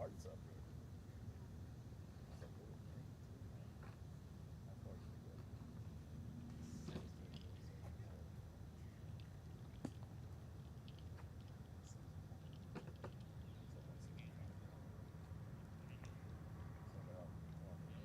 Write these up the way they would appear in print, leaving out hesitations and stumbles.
parts up here. So cool. How far did you go? 16 years. So once again, sum it up. Come on.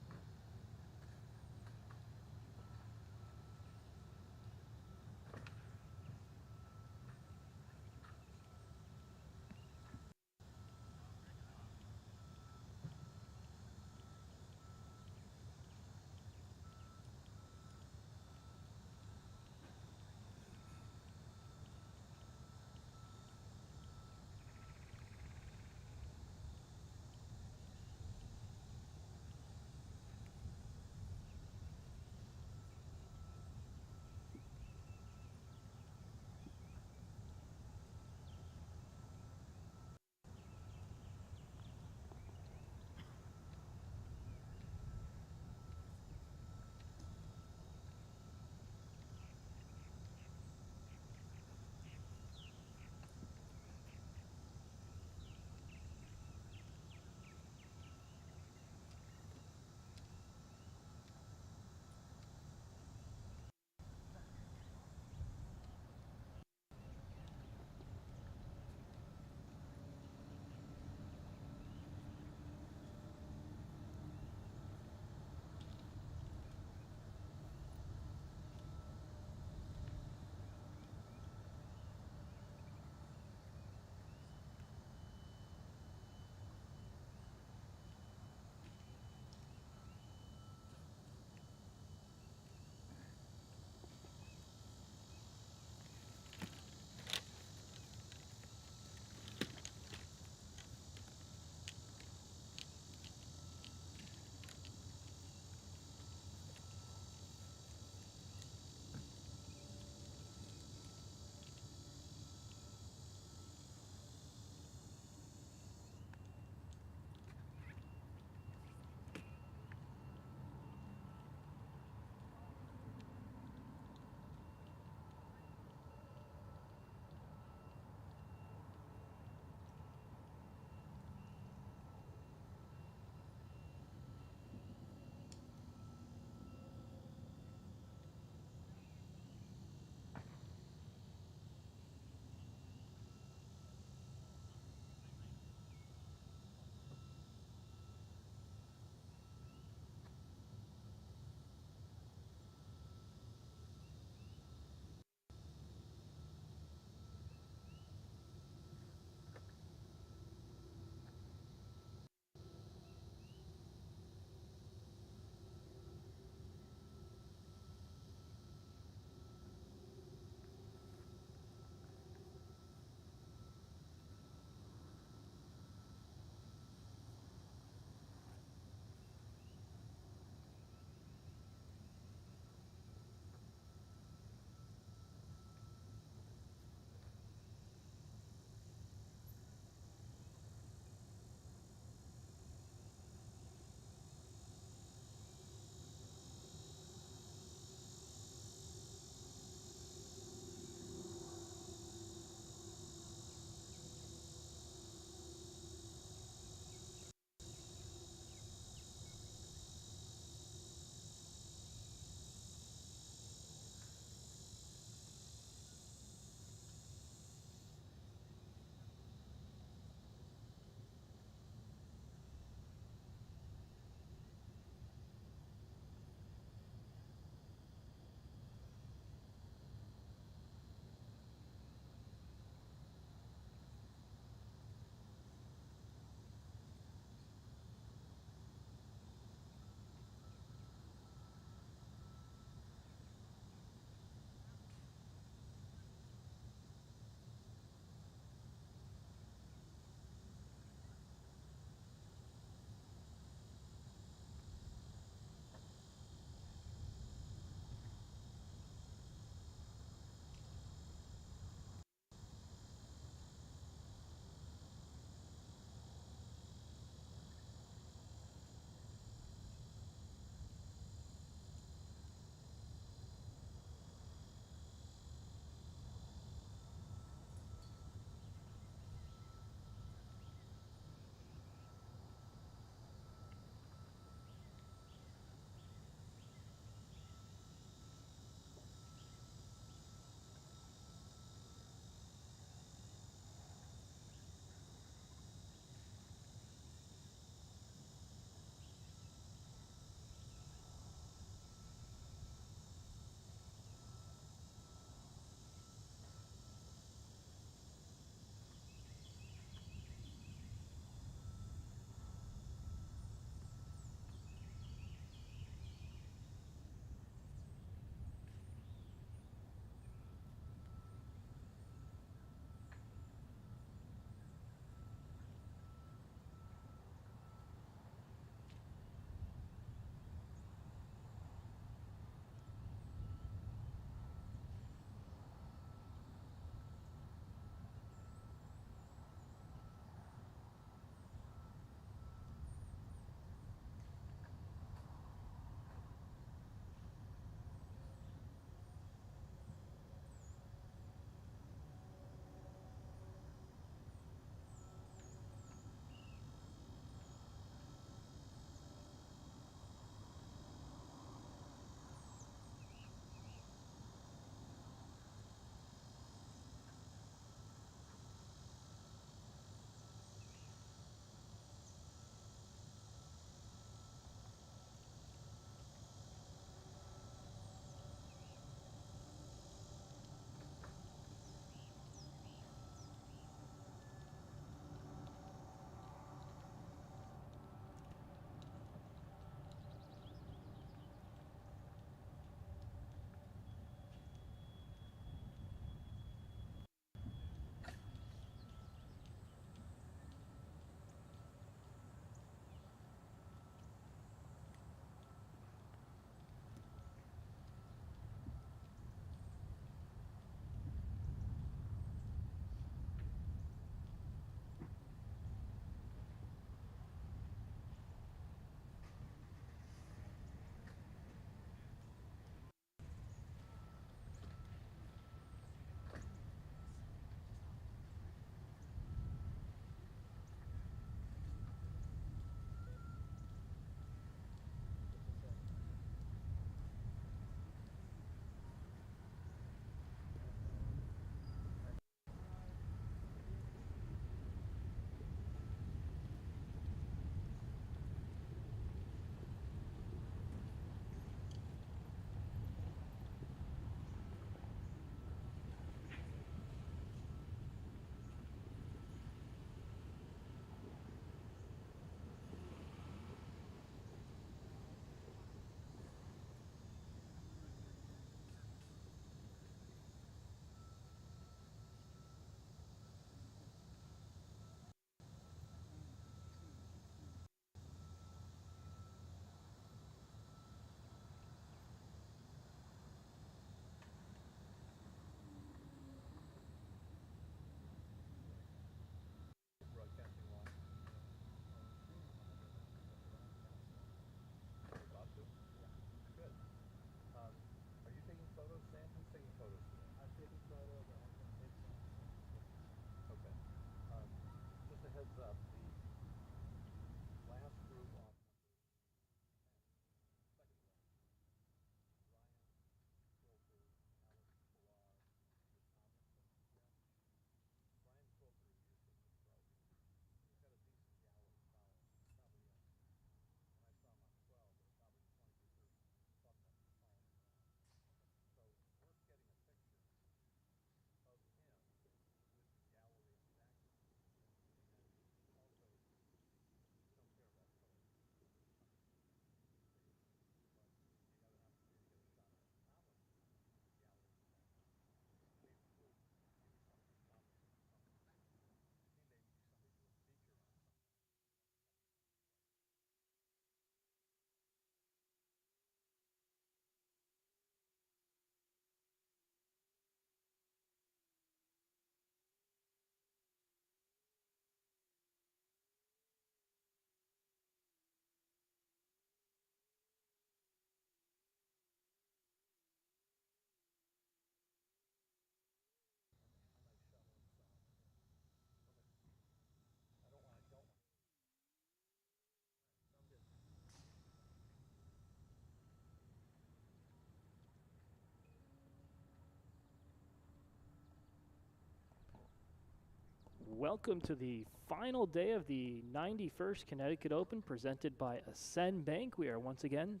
welcome to the final day of the 91st Connecticut Open presented by Ascend Bank. We are once again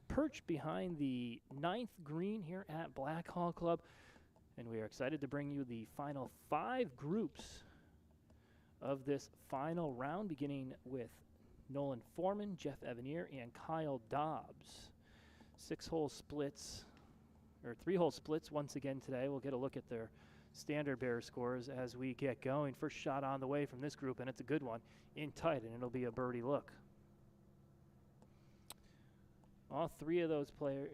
perched behind the 9th green here at Blackhall Club, and we are excited to bring you the final 5 groups of this final round, beginning with Nolan Foreman, Jeff Evanier, and Kyle Dobbs. 6-hole splits, or 3-hole splits once again today. We'll get a look at their standard bearer scores as we get going. First shot on the way from this group, and it's a good one, in tight, and it'll be a birdie look. All 3 of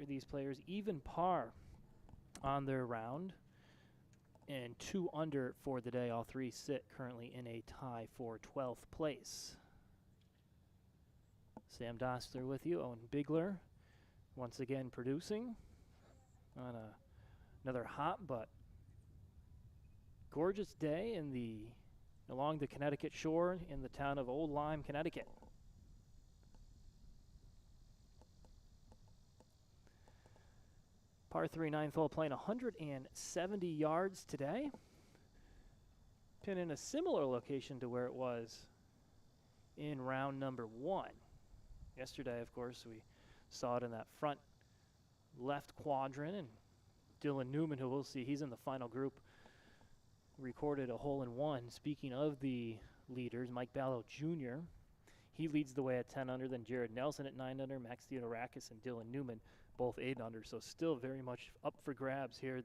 these players even par on their round, and 2 under for the day. All 3 sit currently in a tie for 12th place. Sam Dostler with you. Owen Bigler once again producing on another hot but gorgeous day along the Connecticut shore in the town of Old Lyme, Connecticut. Par 3 9th hole, playing 170 yards today. Pin in a similar location to where it was in round number 1. Yesterday, of course, we saw it in that front left quadrant, and Dylan Newman, who we'll see, he's in the final group, recorded a hole-in-one. Speaking of the leaders, Mike Ballo Jr., he leads the way at 10 under, then Jared Nelson at 9 under, Max Theodorakis and Dylan Newman both 8 under, so still very much up for grabs here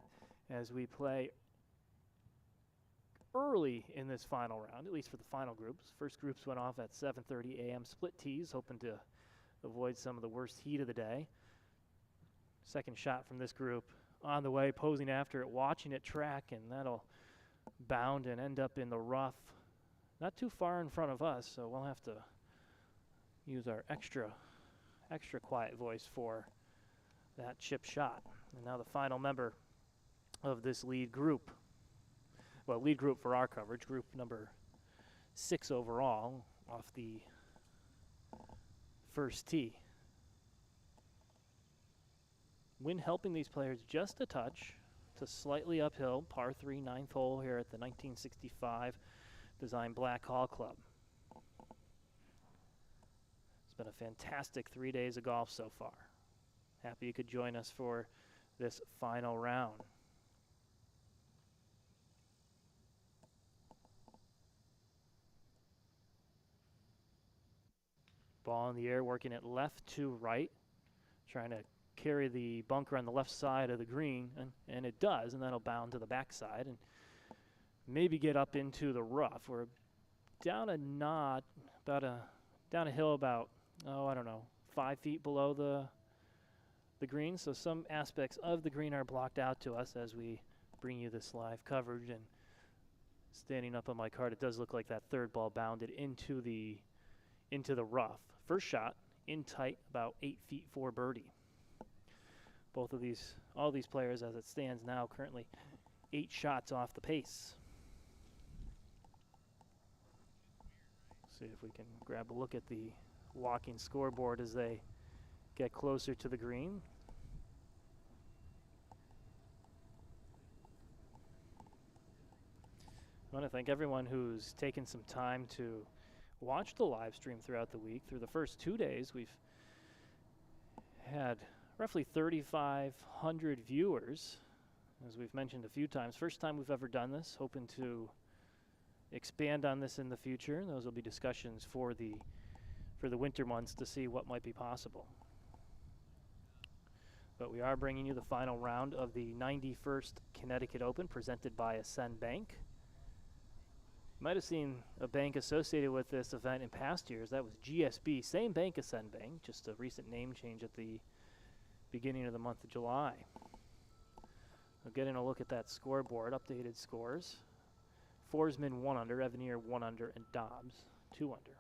as we play early in this final round, at least for the final groups. First groups went off at 7:30 a.m. split tees, hoping to avoid some of the worst heat of the day. Second shot from this group on the way, posing after it, watching it track, and that'll bound and end up in the rough, not too far in front of us, so we'll have to use our extra quiet voice for that chip shot. And now the final member of this lead group, well, lead group for our coverage, group number 6 overall, off the first tee. Wind helping these players just a touch. It's a slightly uphill par 3 9th hole here at the 1965 Design Blackhall Club. It's been a fantastic 3 days of golf so far. Happy you could join us for this final round. Ball in the air, working it left to right, trying to carry the bunker on the left side of the green, and it does, and that'll bound to the backside and maybe get up into the rough. We're down a knot, down a hill about, I don't know, 5 feet below the green, so some aspects of the green are blocked out to us as we bring you this live coverage. And standing up on my card, it does look like that third ball bounded into the rough. First shot in tight, about 8 feet for birdie. All these players, as it stands now, currently 8 shots off the pace. See if we can grab a look at the walking scoreboard as they get closer to the green. I want to thank everyone who's taken some time to watch the live stream throughout the week. Through the first 2 days, we've had roughly 3,500 viewers, as we've mentioned a few times. First time we've ever done this, hoping to expand on this in the future. Those will be discussions for the winter months to see what might be possible. But we are bringing you the final round of the 91st Connecticut Open presented by Ascend Bank. You might have seen a bank associated with this event in past years. That was GSB, same bank, Ascend Bank, just a recent name change at the beginning of the month of July. We're getting a look at that scoreboard, updated scores. Forsman 1 under, Evanier 1 under, and Dobbs 2 under.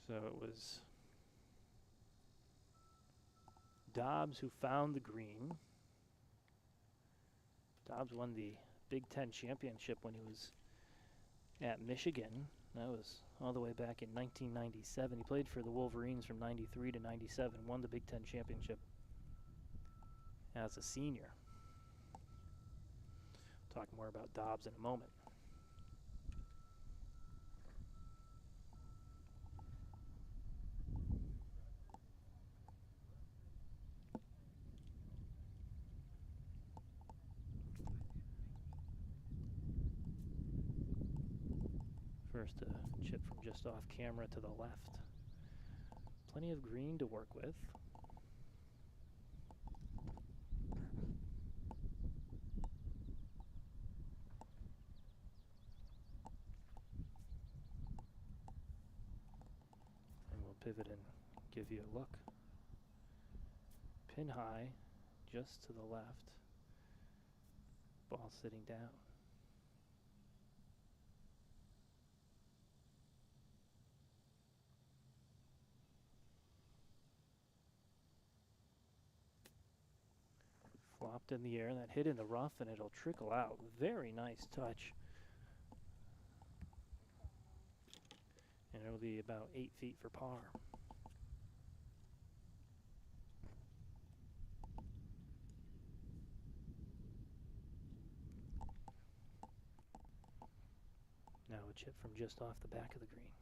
So it was Dobbs, who found the green. Dobbs won the Big Ten championship when he was at Michigan. That was all the way back in 1997. He played for the Wolverines from 93 to 97, won the Big Ten championship as a senior. Talk more about Dobbs in a moment. First, a chip from just off camera to the left. Plenty of green to work with. And we'll pivot and give you a look. Pin high, just to the left. Ball sitting down. Flopped in the air, that hit in the rough, and it'll trickle out. Very nice touch. And it'll be about 8 feet for par. Now a chip from just off the back of the green.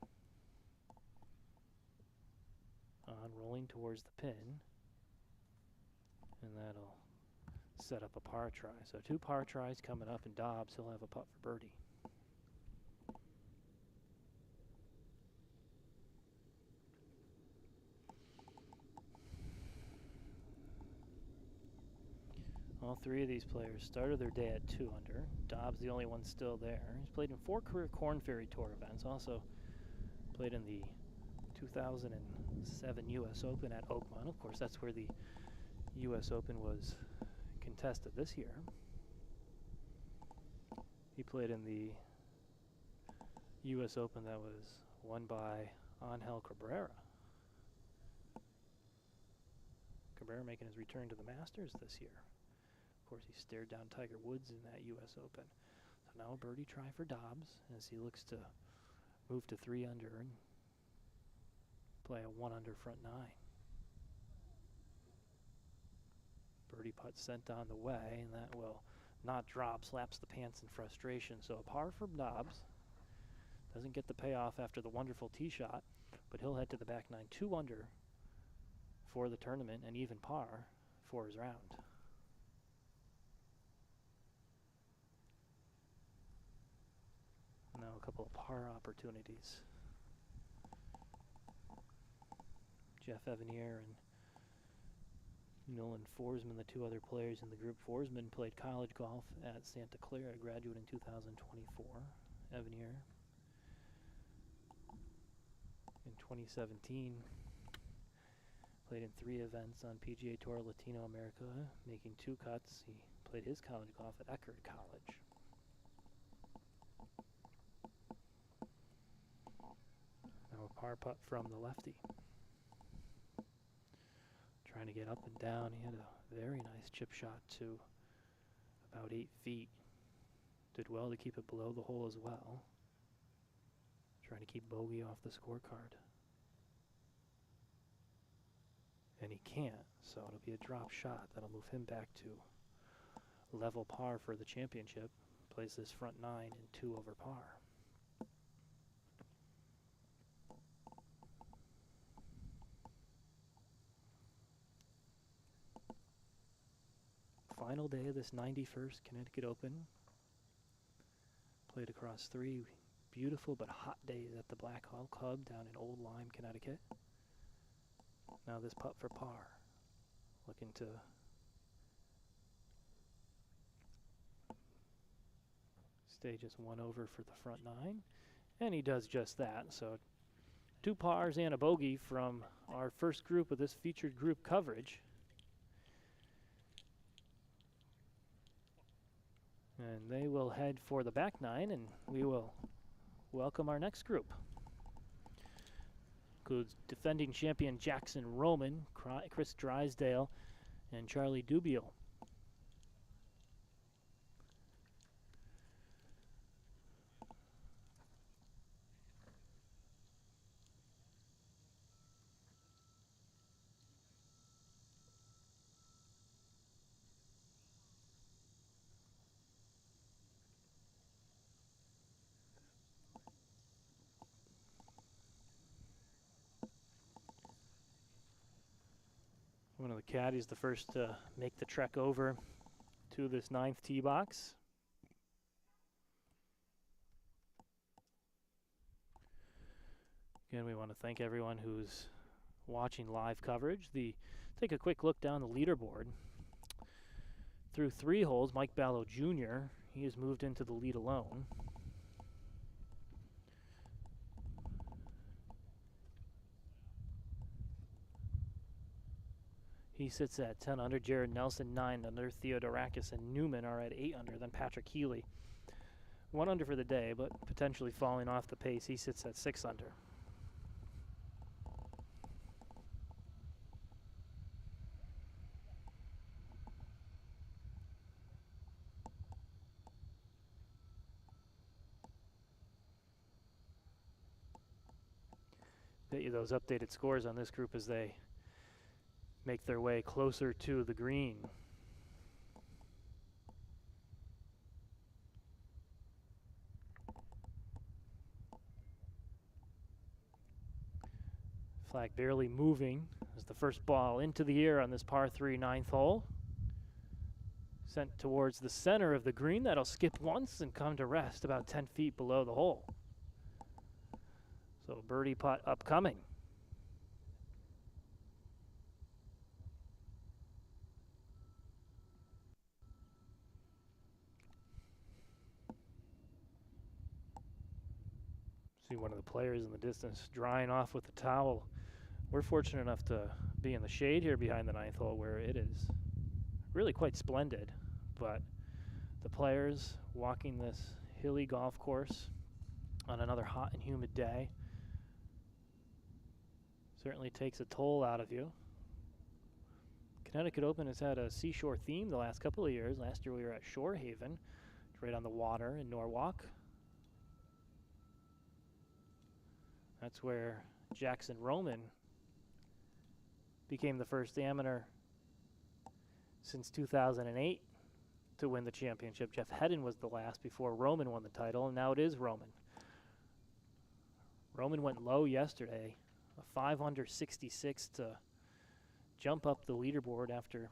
On, rolling towards the pin. And that'll set up a par try. So 2 par tries coming up, and Dobbs, he'll have a putt for birdie. All 3 of these players started their day at 2 under. Dobbs, the only one still there. He's played in 4 career Korn Ferry Tour events. Also played in the 2007 U.S. Open at Oakmont. Of course, that's where the U.S. Open was contested this year. He played in the U.S. Open that was won by Angel Cabrera. Cabrera making his return to the Masters this year. Of course, he stared down Tiger Woods in that U.S. Open. So now a birdie try for Dobbs as he looks to move to 3 under and play a 1 under front 9. Birdie putt sent on the way, and that will not drop, slaps the pants in frustration. So a par for Dobbs. Doesn't get the payoff after the wonderful tee shot, but he'll head to the back 9, 2 under for the tournament, and even par for his round. Now a couple of par opportunities. Jeff Evanier and Nolan Forsman, the 2 other players in the group. Forsman played college golf at Santa Clara, graduate in 2024. Evanier in 2017 played in 3 events on PGA Tour Latino America, making 2 cuts. He played his college golf at Eckerd College. Now a par putt from the lefty. Trying to get up and down. He had a very nice chip shot to about 8 feet. Did well to keep it below the hole as well. Trying to keep bogey off the scorecard. And he can't, so it'll be a drop shot. That'll move him back to level par for the championship. Plays this front 9 in 2 over par. Final day of this 91st Connecticut Open. Played across 3 beautiful but hot days at the Black Hawk Club down in Old Lyme, Connecticut. Now this putt for par. Looking to stay just 1 over for the front 9. And he does just that. So 2 pars and a bogey from our first group of this featured group coverage. And they will head for the back 9, and we will welcome our next group. Includes defending champion Jackson Roman, Chris Drysdale, and Charlie Dubio. One of the caddies, the first to make the trek over to this 9th tee box. Again, we want to thank everyone who's watching live coverage. Take a quick look down the leaderboard. Through 3 holes, Mike Ballo Jr., he has moved into the lead alone. He sits at 10 under. Jared Nelson 9 under. Theodorakis and Newman are at 8 under. Then Patrick Healy 1 under for the day, but potentially falling off the pace. He sits at 6 under. Bet you those updated scores on this group as they make their way closer to the green. Flag barely moving as the first ball into the air on this par 3 9th hole. Sent towards the center of the green. That'll skip once and come to rest about 10 feet below the hole. So birdie putt upcoming. See one of the players in the distance drying off with the towel. We're fortunate enough to be in the shade here behind the 9th hole where it is really quite splendid. But the players walking this hilly golf course on another hot and humid day certainly takes a toll out of you. Connecticut Open has had a seashore theme the last couple of years. Last year we were at Shore Haven, right on the water in Norwalk. That's where Jackson Roman became the first amateur since 2008 to win the championship. Jeff Hedden was the last before Roman won the title, and now it is Roman. Roman went low yesterday, a 5 under 66 to jump up the leaderboard after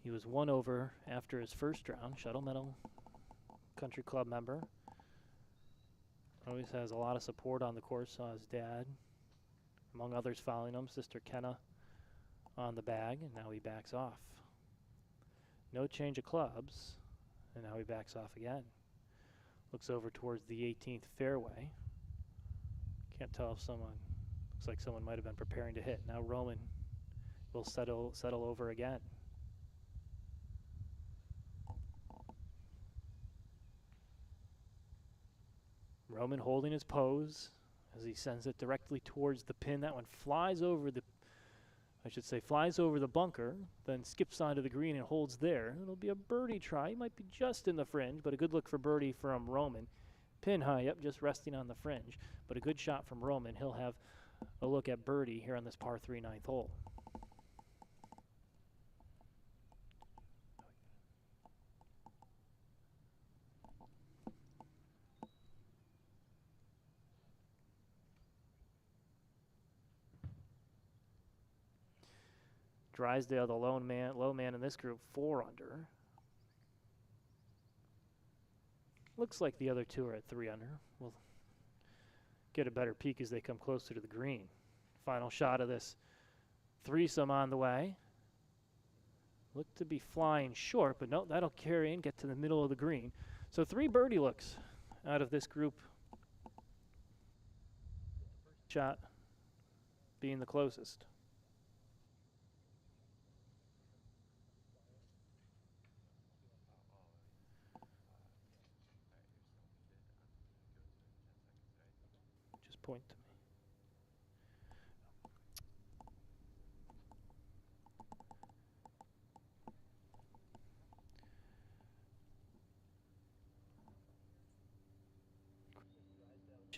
he was 1 over after his first round. Shuttle Meadow Country Club member. Always has a lot of support on the course. Saw his dad, among others, following him. Sister Kenna on the bag, and now he backs off. No change of clubs, and now he backs off again. Looks over towards the 18th fairway. Can't tell if looks like someone might have been preparing to hit. Now Roman will settle over again. Roman holding his pose as he sends it directly towards the pin. That one flies over the bunker, then skips onto the green and holds there. It'll be a birdie try. He might be just in the fringe, but a good look for birdie from Roman. Pin high up, just resting on the fringe, but a good shot from Roman. He'll have a look at birdie here on this par 3 9th hole. Drysdale, the low man in this group, 4 under. Looks like the other two are at 3 under. We'll get a better peek as they come closer to the green. Final shot of this threesome on the way. Look to be flying short, but no, that'll carry and get to the middle of the green. So 3 birdie looks out of this group. Shot being the closest. Point to me.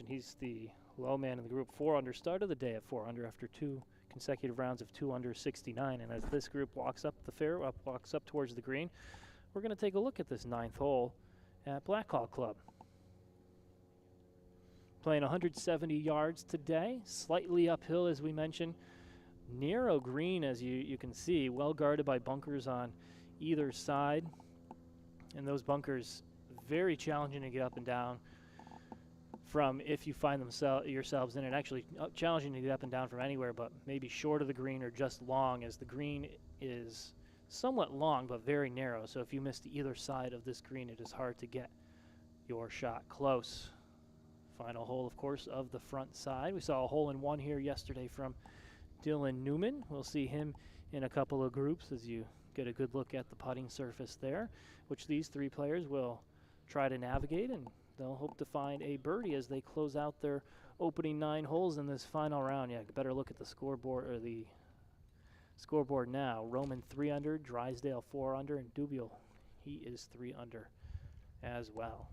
mentioned, he's the low man in the group. 4 under, started the day at 4 under after 2 consecutive rounds of 2 under 69. And as this group walks up the fair, walks up towards the green, we're going to take a look at this 9th hole at Blackhawk Club. Playing 170 yards today, slightly uphill as we mentioned. Narrow green, as you can see, well guarded by bunkers on either side. And those bunkers very challenging to get up and down from if you find yourselves in it. Actually challenging to get up and down from anywhere, but maybe short of the green or just long, as the green is somewhat long but very narrow. So if you miss to either side of this green, it is hard to get your shot close. Final hole, of course, of the front side. We saw a hole-in-one here yesterday from Dylan Newman. We'll see him in a couple of groups as you get a good look at the putting surface there, which these 3 players will try to navigate, and they'll hope to find a birdie as they close out their opening 9 holes in this final round. Yeah, better look at the scoreboard, or the scoreboard now. Roman 3 under, Drysdale 4 under, and Dubiel, he is 3 under as well.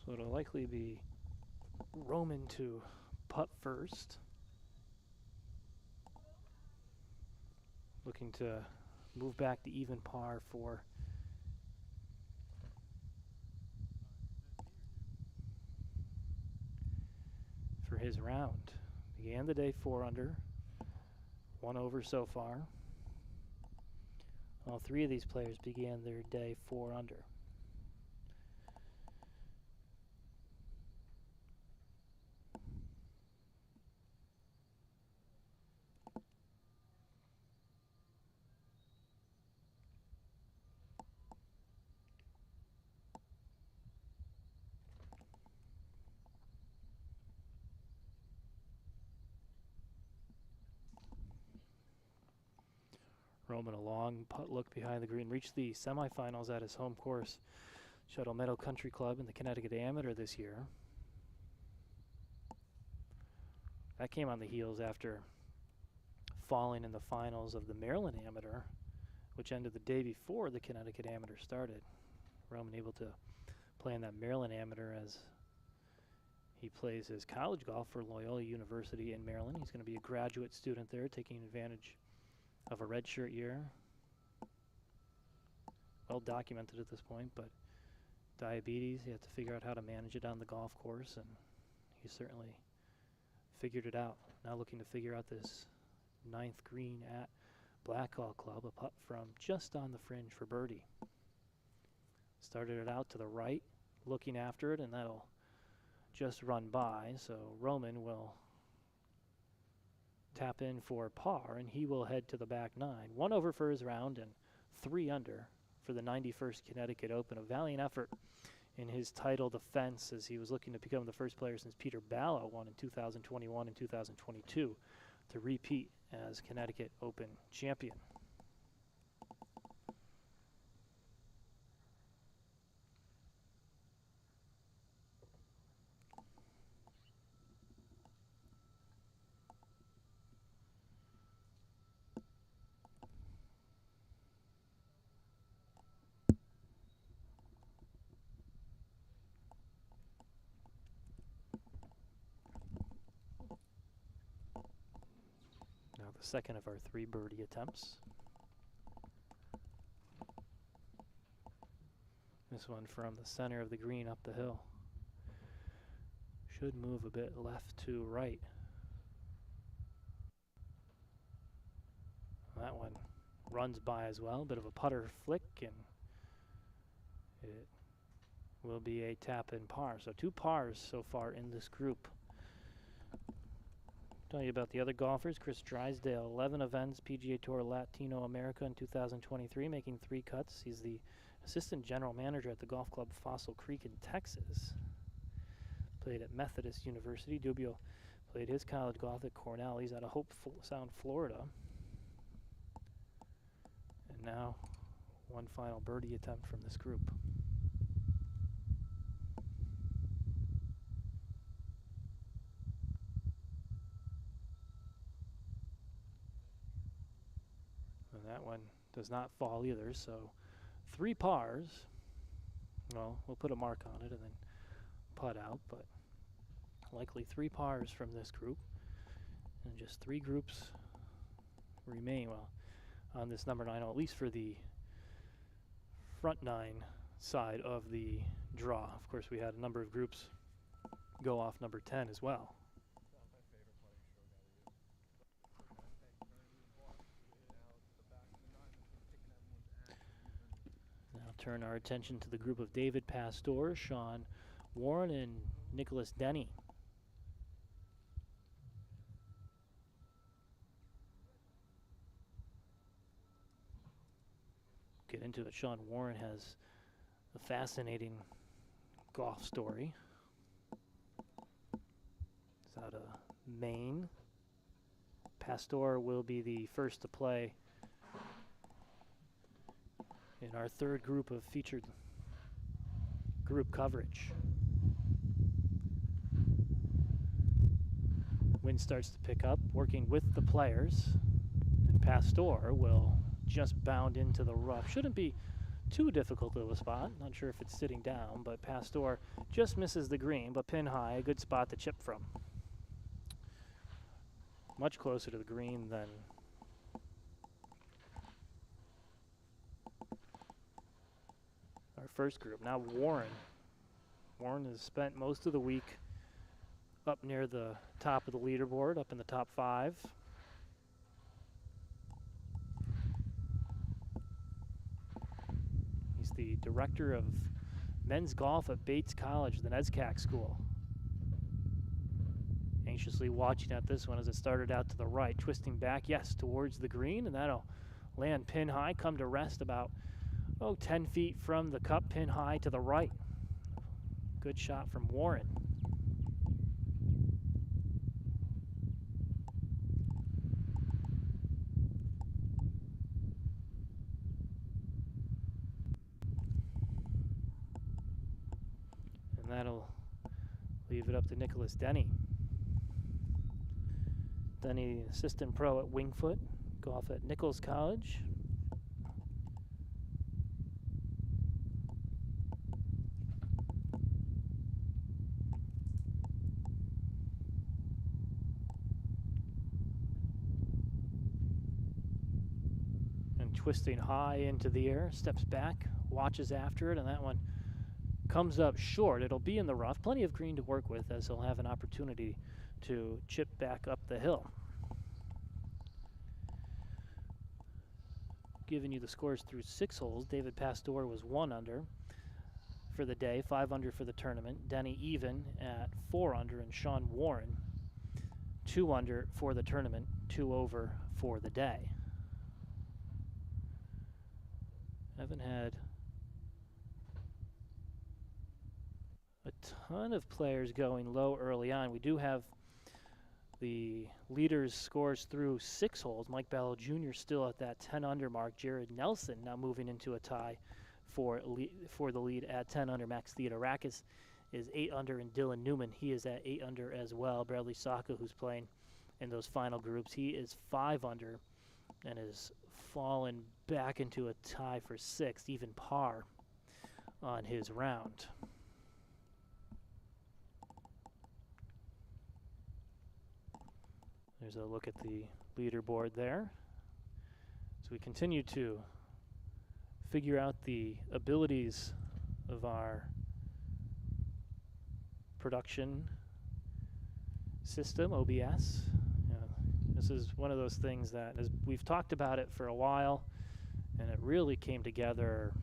So it'll likely be Roman to putt first. Looking to move back to even par for his round. Began the day 4 under, 1 over so far. All 3 of these players began their day 4 under. Roman, a long putt look behind the green, reached the semifinals at his home course, Shuttle Meadow Country Club, in the Connecticut Amateur this year. That came on the heels after falling in the finals of the Maryland Amateur, which ended the day before the Connecticut Amateur started. Roman able to play in that Maryland Amateur as he plays his college golf for Loyola University in Maryland. He's going to be a graduate student there, taking advantage of a redshirt year. Well documented at this point, but diabetes, he had to figure out how to manage it on the golf course, and he certainly figured it out. Now looking to figure out this 9th green at Blackhawk Club, a putt from just on the fringe for birdie. Started it out to the right, looking after it, and that'll just run by, so Roman will tap in for par, and he will head to the back 9. 1 over for his round and 3 under for the 91st Connecticut Open. A valiant effort in his title defense as he was looking to become the first player since Peter Ballo won in 2021 and 2022 to repeat as Connecticut Open champion. The second of our 3 birdie attempts. This one from the center of the green up the hill. Should move a bit left to right. That one runs by as well. Bit of a putter flick, and it will be a tap in par. So 2 pars so far in this group. Tell you about the other golfers. Chris Drysdale, 11 events, PGA Tour Latino America in 2023, making 3 cuts. He's the assistant general manager at the golf club Fossil Creek in Texas. played at Methodist University. Dubio played his college golf at Cornell. He's out of Hope Sound, Florida. And now one final birdie attempt from this group. And that one does not fall either, so 3 pars. Well, we'll put a mark on it and then putt out, but likely 3 pars from this group. And just 3 groups remain, well, on this number 9 hole, at least for the front 9 side of the draw. Of course, we had a number of groups go off number 10 as well. Now turn our attention to the group of David Pastor, Sean Warren, and Nicholas Denny. Get into it. Sean Warren has a fascinating golf story. He's out of Maine. Pastor will be the first to play in our 3rd group of featured group coverage. Wind starts to pick up, working with the players, and Pastor will just bound into the rough. Shouldn't be too difficult of a spot. Not sure if it's sitting down, but Pastor just misses the green, but pin high, a good spot to chip from. Much closer to the green than our first group. Now Warren. Warren has spent most of the week up near the top of the leaderboard, up in the top 5. He's the director of men's golf at Bates College, the NESCAC school. Anxiously watching at this one as it started out to the right, twisting back, yes, towards the green, and that'll land pin high, come to rest about, 10 feet from the cup, pin high to the right. Good shot from Warren. And that'll leave it up to Nicholas Denny. Denny, assistant pro at Wingfoot, golf at Nichols College. And twisting high into the air, steps back, watches after it, and that one comes up short. It'll be in the rough. Plenty of green to work with as he'll have an opportunity to chip back up the hill. Giving you the scores through 6 holes. David Pastor was 1 under for the day, 5 under for the tournament. Denny even at 4 under, and Sean Warren 2 under for the tournament, 2 over for the day. Haven't had a ton of players going low early on. We do have the leaders' scores through 6 holes. Mike Ballo Jr. still at that 10 under mark. Jared Nelson now moving into a tie for the lead at 10 under. Max Theodorakis is 8 under, and Dylan Newman, he is at 8 under as well. Bradley Saka, who's playing in those final groups, he is 5 under and has fallen back into a tie for 6th, even par on his round. There's a look at the leaderboard there. So we continue to figure out the abilities of our production system, OBS. This is one of those things that, as we've talked about it for a while, and it really came together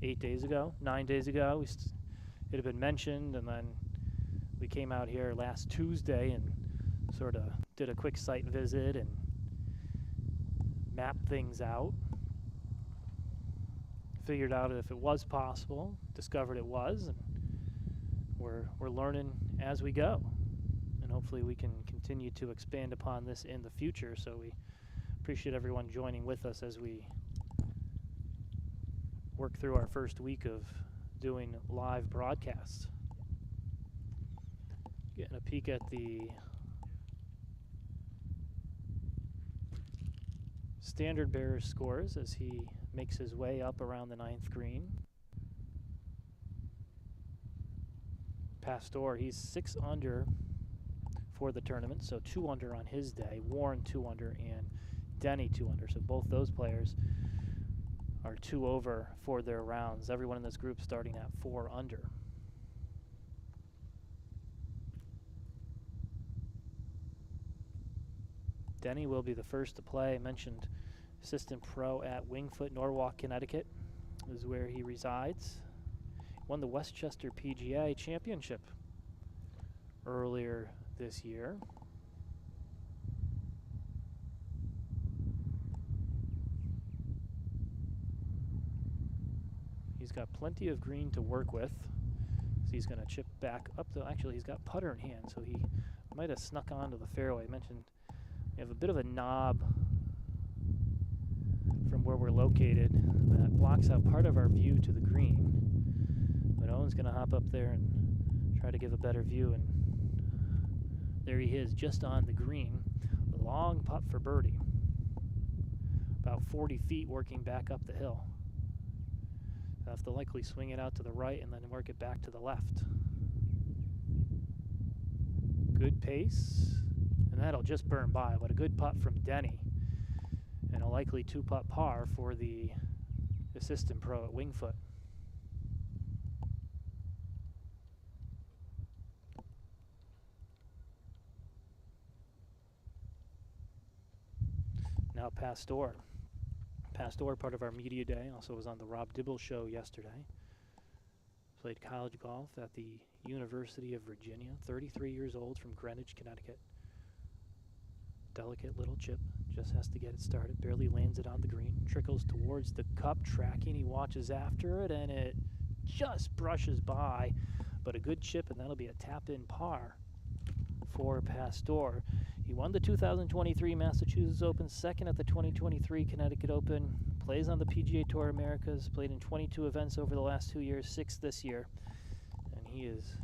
9 days ago. It had been mentioned, and then we came out here last Tuesday and sort of did a quick site visit and mapped things out. Figured out if it was possible, discovered it was, and we're learning as we go, and hopefully we can continue to expand upon this in the future. So we appreciate everyone joining with us as we work through our first week of doing live broadcasts. Getting a peek at the standard bearer scores as he makes his way up around the 9th green. Pastor, he's 6 under for the tournament, so 2 under on his day. Warren 2 under and Denny 2 under. So both those players are 2 over for their rounds. Everyone in this group starting at 4 under. Denny will be the first to play. I mentioned assistant pro at Wingfoot, Norwalk, Connecticut is where he resides. Won the Westchester PGA Championship earlier this year. He's got plenty of green to work with. So he's going to chip back up to, actually he's got putter in hand, so he might have snuck onto the fairway. I mentioned we have a bit of a knob from where we're located that blocks out part of our view to the green. But Owen's going to hop up there and try to give a better view, and there he is just on the green. Long putt for birdie. About 40 feet working back up the hill. He'll have to likely swing it out to the right and then work it back to the left. Good pace, and that'll just burn by, but a good putt from Denny, and a likely 2-putt par for the assistant pro at Wingfoot. Now Pastor. Pastor, part of our media day, also was on the Rob Dibble show yesterday. Played college golf at the University of Virginia. 33 years old, from Greenwich, Connecticut. Delicate little chip, just has to get it started. Barely lands it on the green. Trickles towards the cup, tracking. He watches after it, and it just brushes by. But a good chip, and that'll be a tap-in par for Pastor. He won the 2023 Massachusetts Open, second at the 2023 Connecticut Open, plays on the PGA Tour Americas, played in 22 events over the last 2 years, 6 this year, and he is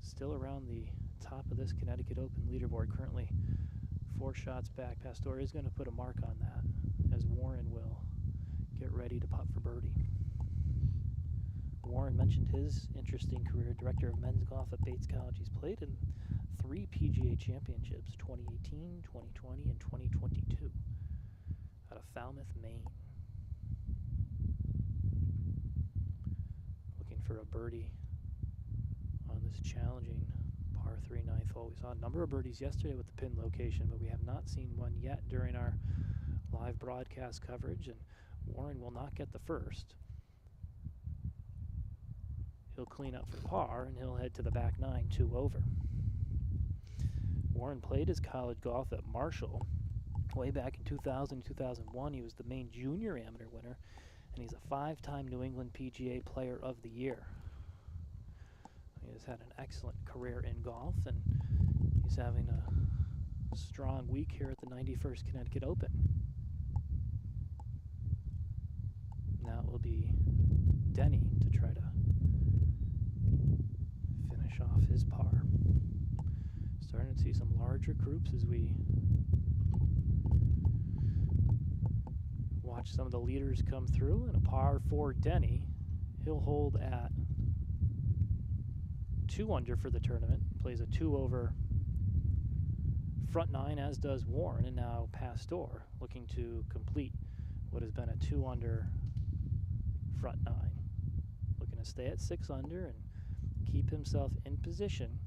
still around the top of this Connecticut Open leaderboard, currently 4 shots back. Pastor is going to put a mark on that as Warren will get ready to putt for birdie. Warren mentioned his interesting career, director of men's golf at Bates College. He's played in 3 PGA championships, 2018, 2020, and 2022, out of Falmouth, Maine. Looking for a birdie on this challenging par 3 9th hole. We saw a number of birdies yesterday with the pin location, but we have not seen one yet during our live broadcast coverage, and Warren will not get the first. He'll clean up for par, and he'll head to the back 9, 2 over. Warren played his college golf at Marshall way back in 2000, 2001. He was the Maine Junior Amateur winner, and he's a 5-time New England PGA Player of the Year. He has had an excellent career in golf, and he's having a strong week here at the 91st Connecticut Open. Now it will be Denny to try to finish off his par. Starting to see some larger groups as we watch some of the leaders come through, and a par for Denny. He'll hold at 2 under for the tournament, plays a 2 over front 9, as does Warren, and now Pastor looking to complete what has been a 2 under front 9. Looking to stay at 6 under and keep himself in position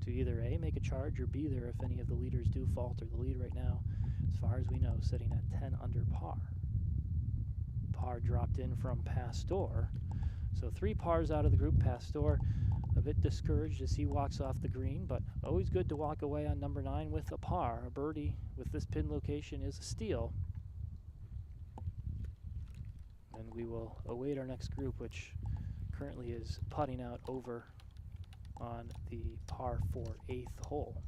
to either A, make a charge, or B, there if any of the leaders do falter. The lead right now, as far as we know, sitting at 10 under par. Par dropped in from Pastor. So 3 pars out of the group. Pastor a bit discouraged as he walks off the green, but always good to walk away on number 9 with a par. A birdie with this pin location is a steal. And we will await our next group, which currently is putting out over on the par 4 8th hole.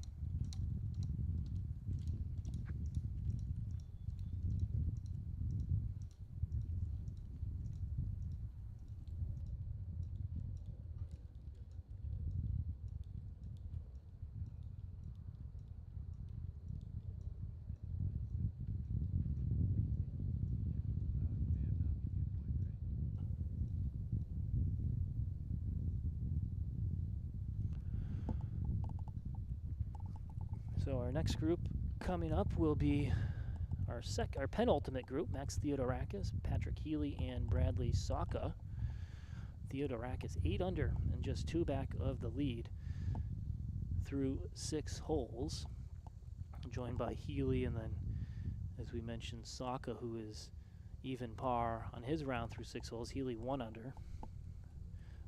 So our next group coming up will be our penultimate group. Max Theodorakis, Patrick Healy, and Bradley Saka. Theodorakis 8 under and just 2 back of the lead through 6 holes, joined by Healy, and then, as we mentioned, Saka, who is even par on his round through 6 holes. Healy 1 under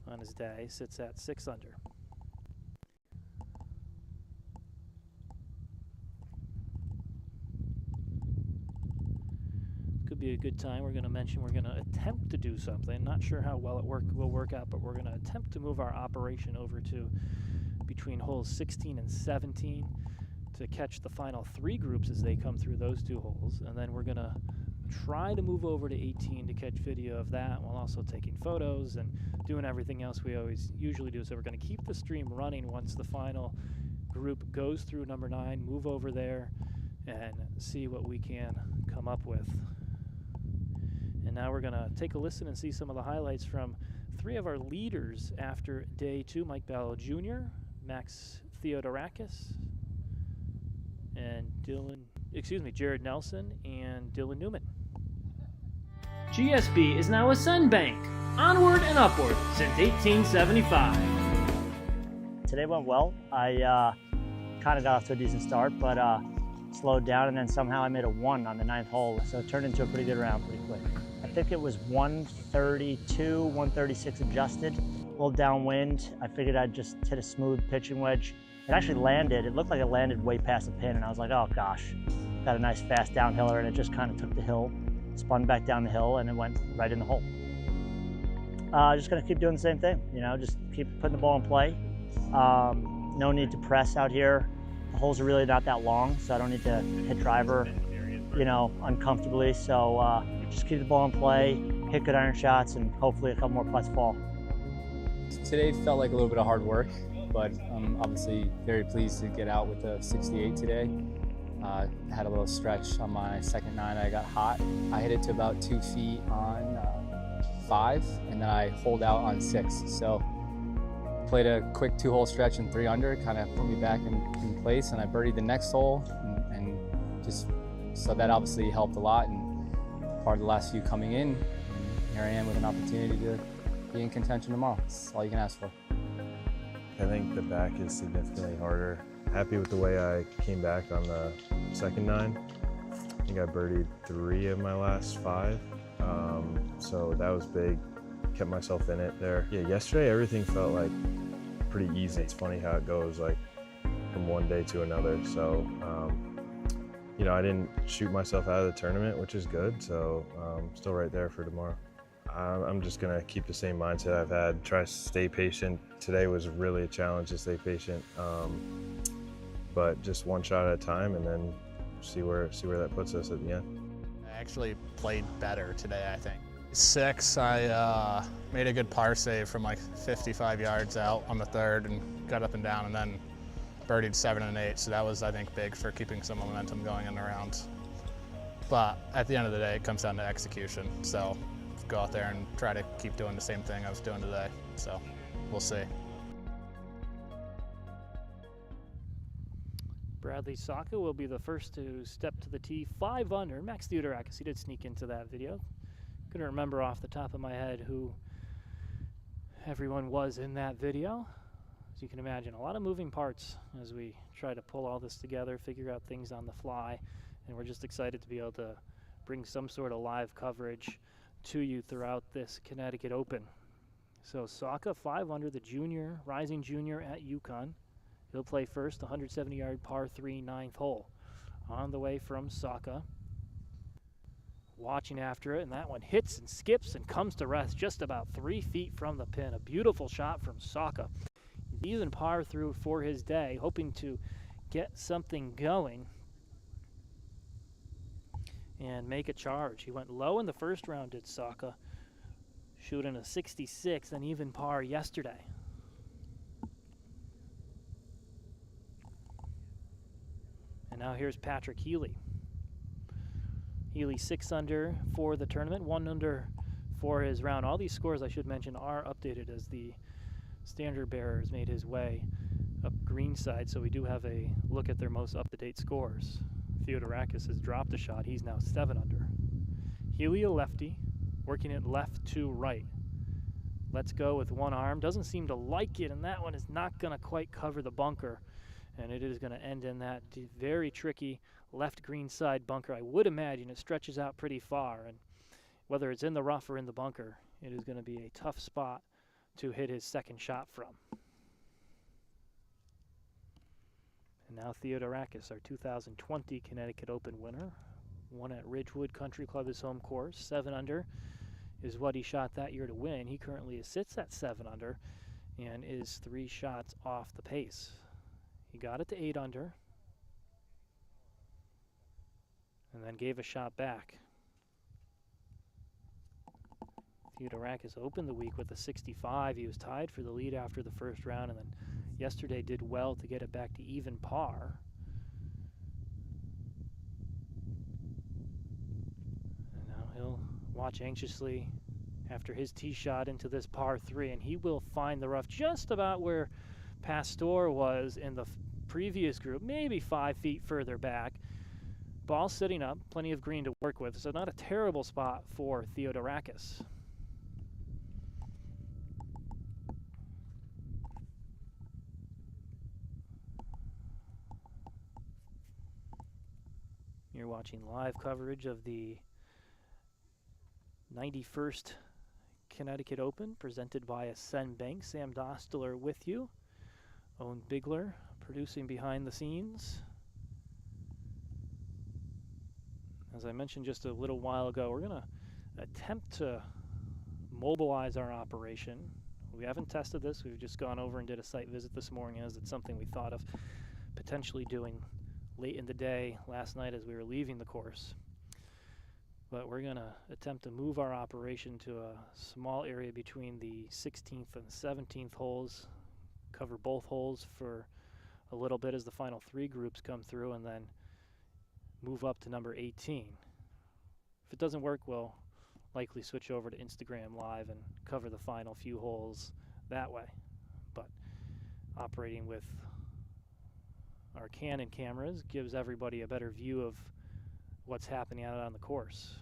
on his day, sits at 6 under. Could be a good time. We're going to mention we're going to attempt to do something. Not sure how well it will work out, but we're going to attempt to move our operation over to between holes 16 and 17 to catch the final 3 groups as they come through those 2 holes. And then we're going to try to move over to 18 to catch video of that while also taking photos and doing everything else we usually do. So we're going to keep the stream running once the final group goes through number 9, move over there and see what we can come up with. And now we're going to take a listen and see some of the highlights from 3 of our leaders after day 2, Mike Ballo Jr., Max Theodorakis, and Jared Nelson and Dylan Newman. GSB is now a Sun Bank, onward and upward since 1875. Today went well. I kind of got off to a decent start, but slowed down, and then somehow I made a 1 on the 9th hole, so it turned into a pretty good round pretty quick. I think it was 132, 136 adjusted, a little downwind. I figured I'd just hit a smooth pitching wedge. It actually landed. It looked like it landed way past the pin, and I was like, oh gosh. Got a nice fast downhiller, and it just kind of took the hill, spun back down the hill, and it went right in the hole. Just gonna keep doing the same thing, just keep putting the ball in play. No need to press out here. The holes are really not that long, so I don't need to hit driver, uncomfortably. So just keep the ball in play, hit good iron shots, and hopefully a couple more putts fall. Today felt like a little bit of hard work, but I'm obviously very pleased to get out with a 68 today. Had a little stretch on my second 9. I got hot. I hit it to about 2 feet on 5, and then I holed out on 6. So played a quick 2-hole stretch and 3 under, kind of put me back in place, and I birdied the next hole, and just so that obviously helped a lot. And part of the last few coming in, and here I am with an opportunity to be in contention tomorrow. That's all you can ask for. I think the back is significantly harder. Happy with the way I came back on the second 9. I think I birdied 3 of my last 5, so that was big. Kept myself in it there. Yeah, yesterday everything felt like pretty easy. It's funny how it goes, like from one day to another. So, I didn't shoot myself out of the tournament, which is good. So, still right there for tomorrow. I'm just gonna keep the same mindset I've had. Try to stay patient. Today was really a challenge to stay patient, but just one shot at a time, and then see where that puts us at the end. I actually played better today, I think. 6, I made a good par save from like 55 yards out on the 3rd and got up and down, and then birdied 7 and 8. So that was, I think, big for keeping some momentum going in the rounds. But at the end of the day, it comes down to execution. So go out there and try to keep doing the same thing I was doing today. So we'll see. Bradley Saka will be the first to step to the tee, 5 under. Max Theodorakis, he did sneak into that video. Couldn't remember off the top of my head who everyone was in that video. As you can imagine, a lot of moving parts as we try to pull all this together, figure out things on the fly, and we're just excited to be able to bring some sort of live coverage to you throughout this Connecticut Open. So Saka, 5 under, the junior, rising junior at UConn. He'll play first, 170-yard par 3 9th hole. On the way from Saka. Watching after it, and that one hits and skips and comes to rest just about 3 feet from the pin. A beautiful shot from Saka. Even par through for his day, hoping to get something going and make a charge. He went low in the first round, did Saka, shooting a 66 and even par yesterday. And now here's Patrick Healy. Healy 6 under for the tournament, 1 under for his round. All these scores, I should mention, are updated as the standard bearer has made his way up greenside, so we do have a look at their most up-to-date scores. Theodorakis has dropped a shot. He's now 7 under. Healy, a lefty, working it left to right. Let's go with one arm. Doesn't seem to like it, and that one is not going to quite cover the bunker, and it is going to end in that very tricky left greenside bunker. I would imagine it stretches out pretty far, and whether it's in the rough or in the bunker, it is going to be a tough spot to hit his second shot from. And now Theodorakis, our 2020 Connecticut Open winner, won at Ridgewood Country Club, his home course. 7 under is what he shot that year to win. He currently sits at 7 under and is 3 shots off the pace. He got it to 8 under and then gave a shot back. Theodorakis opened the week with a 65. He was tied for the lead after the first round, and then yesterday did well to get it back to even par. And now he'll watch anxiously after his tee shot into this par 3, and he will find the rough just about where Pastor was in the previous group, maybe 5 feet further back. Ball sitting up, plenty of green to work with, so not a terrible spot for Theodorakis. You're watching live coverage of the 91st Connecticut Open presented by Ascend Bank. Sam Dostler with you. Owen Bigler producing behind the scenes. As I mentioned just a little while ago, we're going to attempt to mobilize our operation. We haven't tested this. We've just gone over and did a site visit this morning, as it's something we thought of potentially doing late in the day last night as we were leaving the course. But we're going to attempt to move our operation to a small area between the 16th and 17th holes, cover both holes for a little bit as the final 3 groups come through, and then move up to number 18. If it doesn't work, we'll likely switch over to Instagram Live and cover the final few holes that way. But operating with our Canon cameras gives everybody a better view of what's happening out on the course.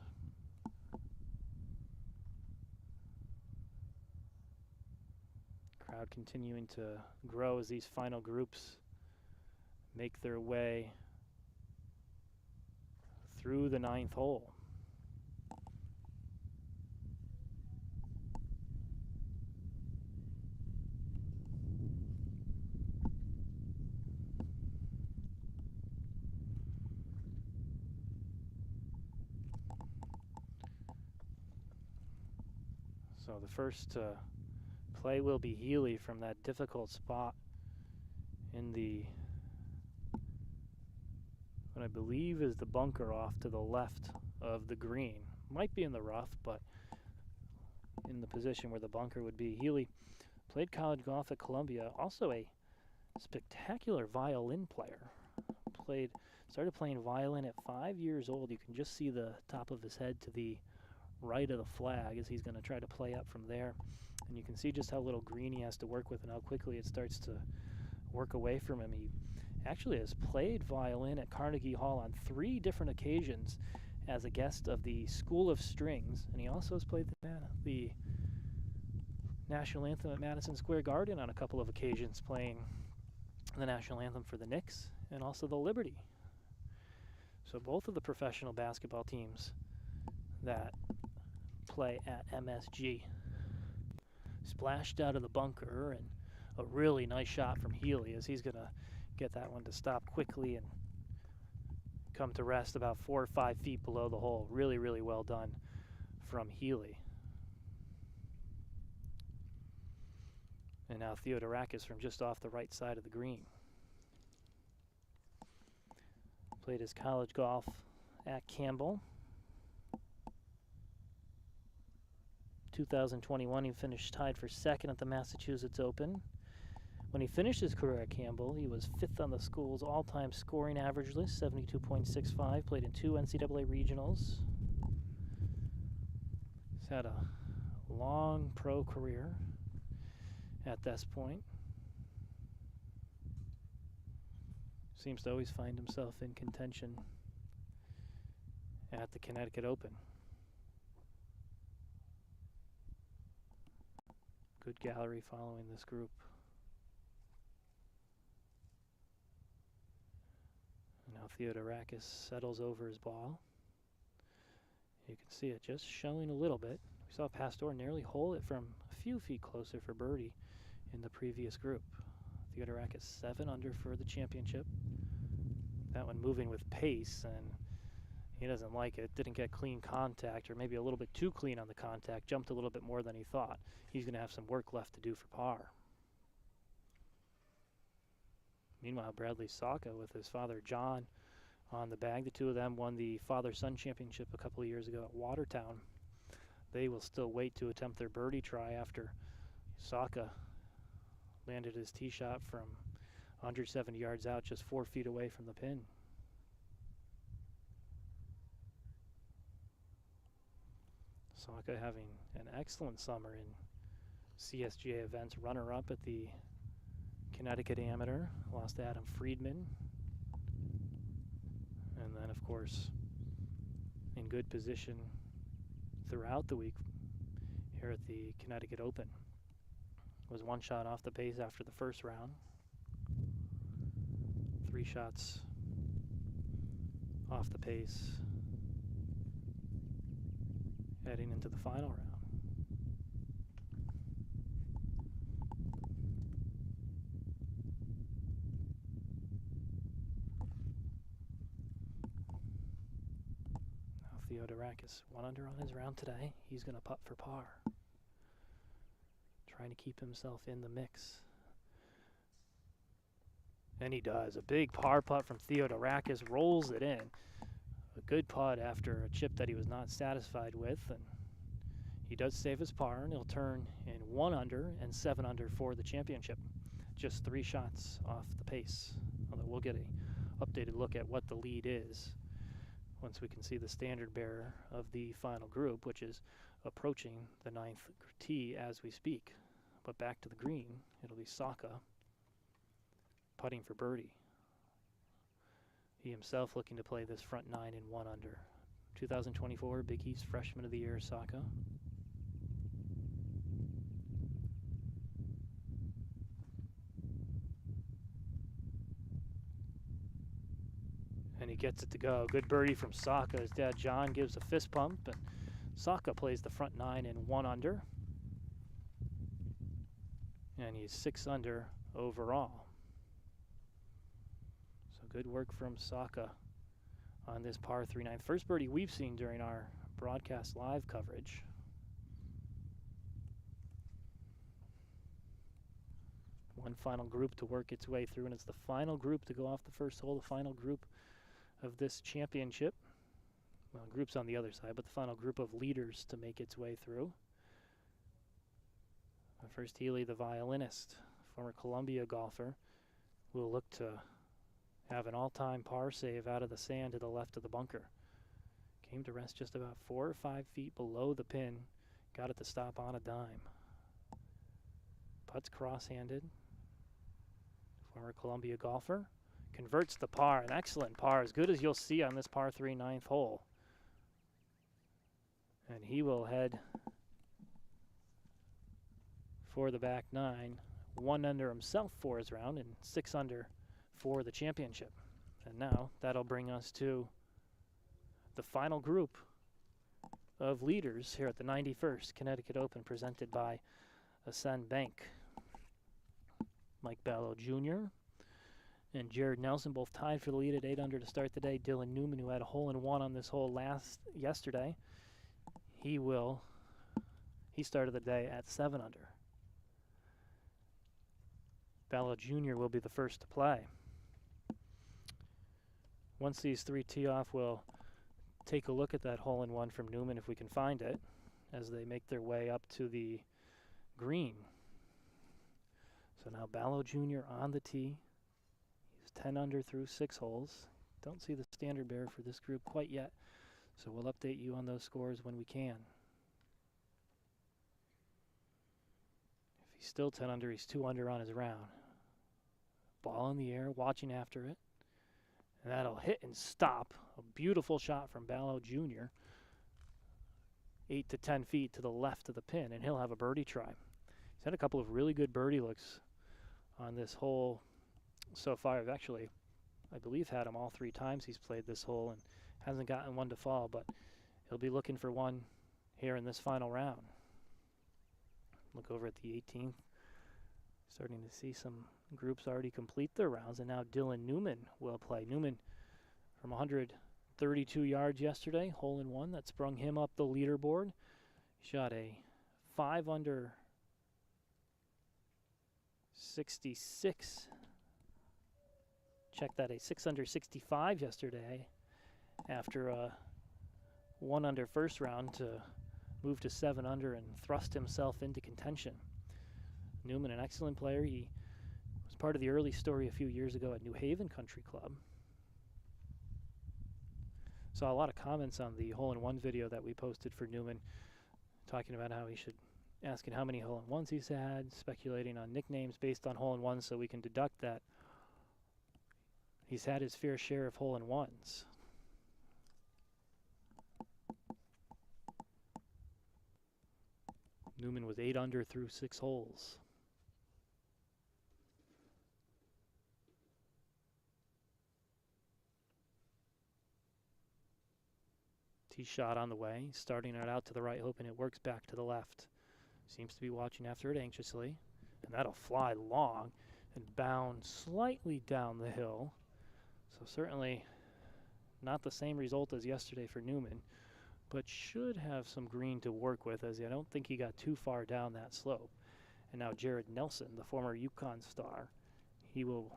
Crowd continuing to grow as these final groups make their way through the 9th hole. So the first play will be Healy from that difficult spot in the, what I believe is the bunker off to the left of the green. Might be in the rough, but in the position where the bunker would be. Healy played college golf at Columbia, also a spectacular violin player. Started playing violin at 5 years old. You can just see the top of his head to the right of the flag as he's going to try to play up from there. And you can see just how little green he has to work with and how quickly it starts to work away from him. He actually has played violin at Carnegie Hall on 3 different occasions as a guest of the School of Strings, and he also has played the national anthem at Madison Square Garden on a couple of occasions, playing the national anthem for the Knicks and also the Liberty. So both of the professional basketball teams that play at MSG splashed out of the bunker, and a really nice shot from Healy as he's going to get that one to stop quickly and come to rest about 4 or 5 feet below the hole. Really, really well done from Healy. And now Theodorakis from just off the right side of the green. Played his college golf at Campbell. 2021, he finished tied for second at the Massachusetts Open. When he finished his career at Campbell, he was fifth on the school's all-time scoring average list, 72.65, played in 2 NCAA regionals. He's had a long pro career at this point. Seems to always find himself in contention at the Connecticut Open. Good gallery following this group. Now Theodorakis settles over his ball. You can see it just showing a little bit. We saw Pastor nearly hole it from a few feet closer for birdie in the previous group. Theodorakis 7 under for the championship. That one moving with pace, and he doesn't like it. Didn't get clean contact, or maybe a little bit too clean on the contact. Jumped a little bit more than he thought. He's going to have some work left to do for par. Meanwhile, Bradley Saka with his father John on the bag. The two of them won the father-son championship a couple of years ago at Watertown. They will still wait to attempt their birdie try after Saka landed his tee shot from 170 yards out, just 4 feet away from the pin. Saka having an excellent summer in CSGA events, runner-up at the Connecticut Amateur, lost to Adam Friedman. And then, of course, in good position throughout the week here at the Connecticut Open. Was 1 shot off the pace after the first round. 3 shots off the pace heading into the final round. Now Theodorakis 1 under on his round today. He's going to putt for par, trying to keep himself in the mix. And he does. A big par putt from Theodorakis, rolls it in. A good putt after a chip that he was not satisfied with, and he does save his par, and he'll turn in 1 under and 7 under for the championship. Just 3 shots off the pace. Although we'll get a updated look at what the lead is once we can see the standard bearer of the final group, which is approaching the 9th tee as we speak. But back to the green, it'll be Saka putting for birdie. He himself looking to play this front 9 in 1 under. 2024 Big East Freshman of the Year, Saka. And he gets it to go. Good birdie from Saka. His dad John gives a fist pump, and Saka plays the front 9 in 1 under. And he's 6 under overall. Good work from Saka on this par 3 9. First birdie we've seen during our broadcast live coverage. One final group to work its way through, and it's the final group to go off the first hole, the final group of this championship. Well, group's on the other side, but the final group of leaders to make its way through. First, Healy, the violinist, former Columbia golfer, will look to have an all-time par save out of the sand to the left of the bunker. Came to rest just about 4 or 5 feet below the pin. Got it to stop on a dime. Putts cross-handed. Former Columbia golfer. Converts the par, an excellent par, as good as you'll see on this par 3 9th hole. And he will head for the back 9. 1 under himself for his round, and 6 under for the championship. And now that'll bring us to the final group of leaders here at the 91st Connecticut Open, presented by Ascend Bank. Mike Ballo Jr. and Jared Nelson both tied for the lead at 8 under to start the day. Dylan Newman, who had a hole-in-one on this hole yesterday, he started the day at 7 under. Ballo Jr. will be the first to play. Once these three tee off, we'll take a look at that hole-in-one from Newman if we can find it as they make their way up to the green. So now Ballo Jr. on the tee. He's 10 under through 6 holes. Don't see the standard bearer for this group quite yet, so we'll update you on those scores when we can. If he's still 10 under, he's 2 under on his round. Ball in the air, watching after it. And that'll hit and stop. A beautiful shot from Ballo Jr. 8 to 10 feet to the left of the pin, and he'll have a birdie try. He's had a couple of really good birdie looks on this hole so far. I've actually, I believe, had him all 3 times he's played this hole and hasn't gotten one to fall, but he'll be looking for one here in this final round. Look over at the 18th. Starting to see some groups already complete their rounds, and now Dylan Newman will play. Newman from 132 yards yesterday, hole-in-one. That sprung him up the leaderboard. Shot a 5 under 66. Check that, a 6 under 65 yesterday after a 1 under first round to move to 7 under and thrust himself into contention. Newman, an excellent player. He was part of the early story a few years ago at New Haven Country Club. Saw a lot of comments on the hole-in-one video that we posted for Newman, talking about how he should, asking how many hole-in-ones he's had, speculating on nicknames based on hole-in-ones, so we can deduct that he's had his fair share of hole-in-ones. Newman was 8 under through 6 holes. Tee shot on the way, starting it out to the right, hoping it works back to the left. Seems to be watching after it anxiously, and that'll fly long and bound slightly down the hill. So certainly not the same result as yesterday for Newman, but should have some green to work with, as I don't think he got too far down that slope. And now Jared Nelson, the former Yukon star, he will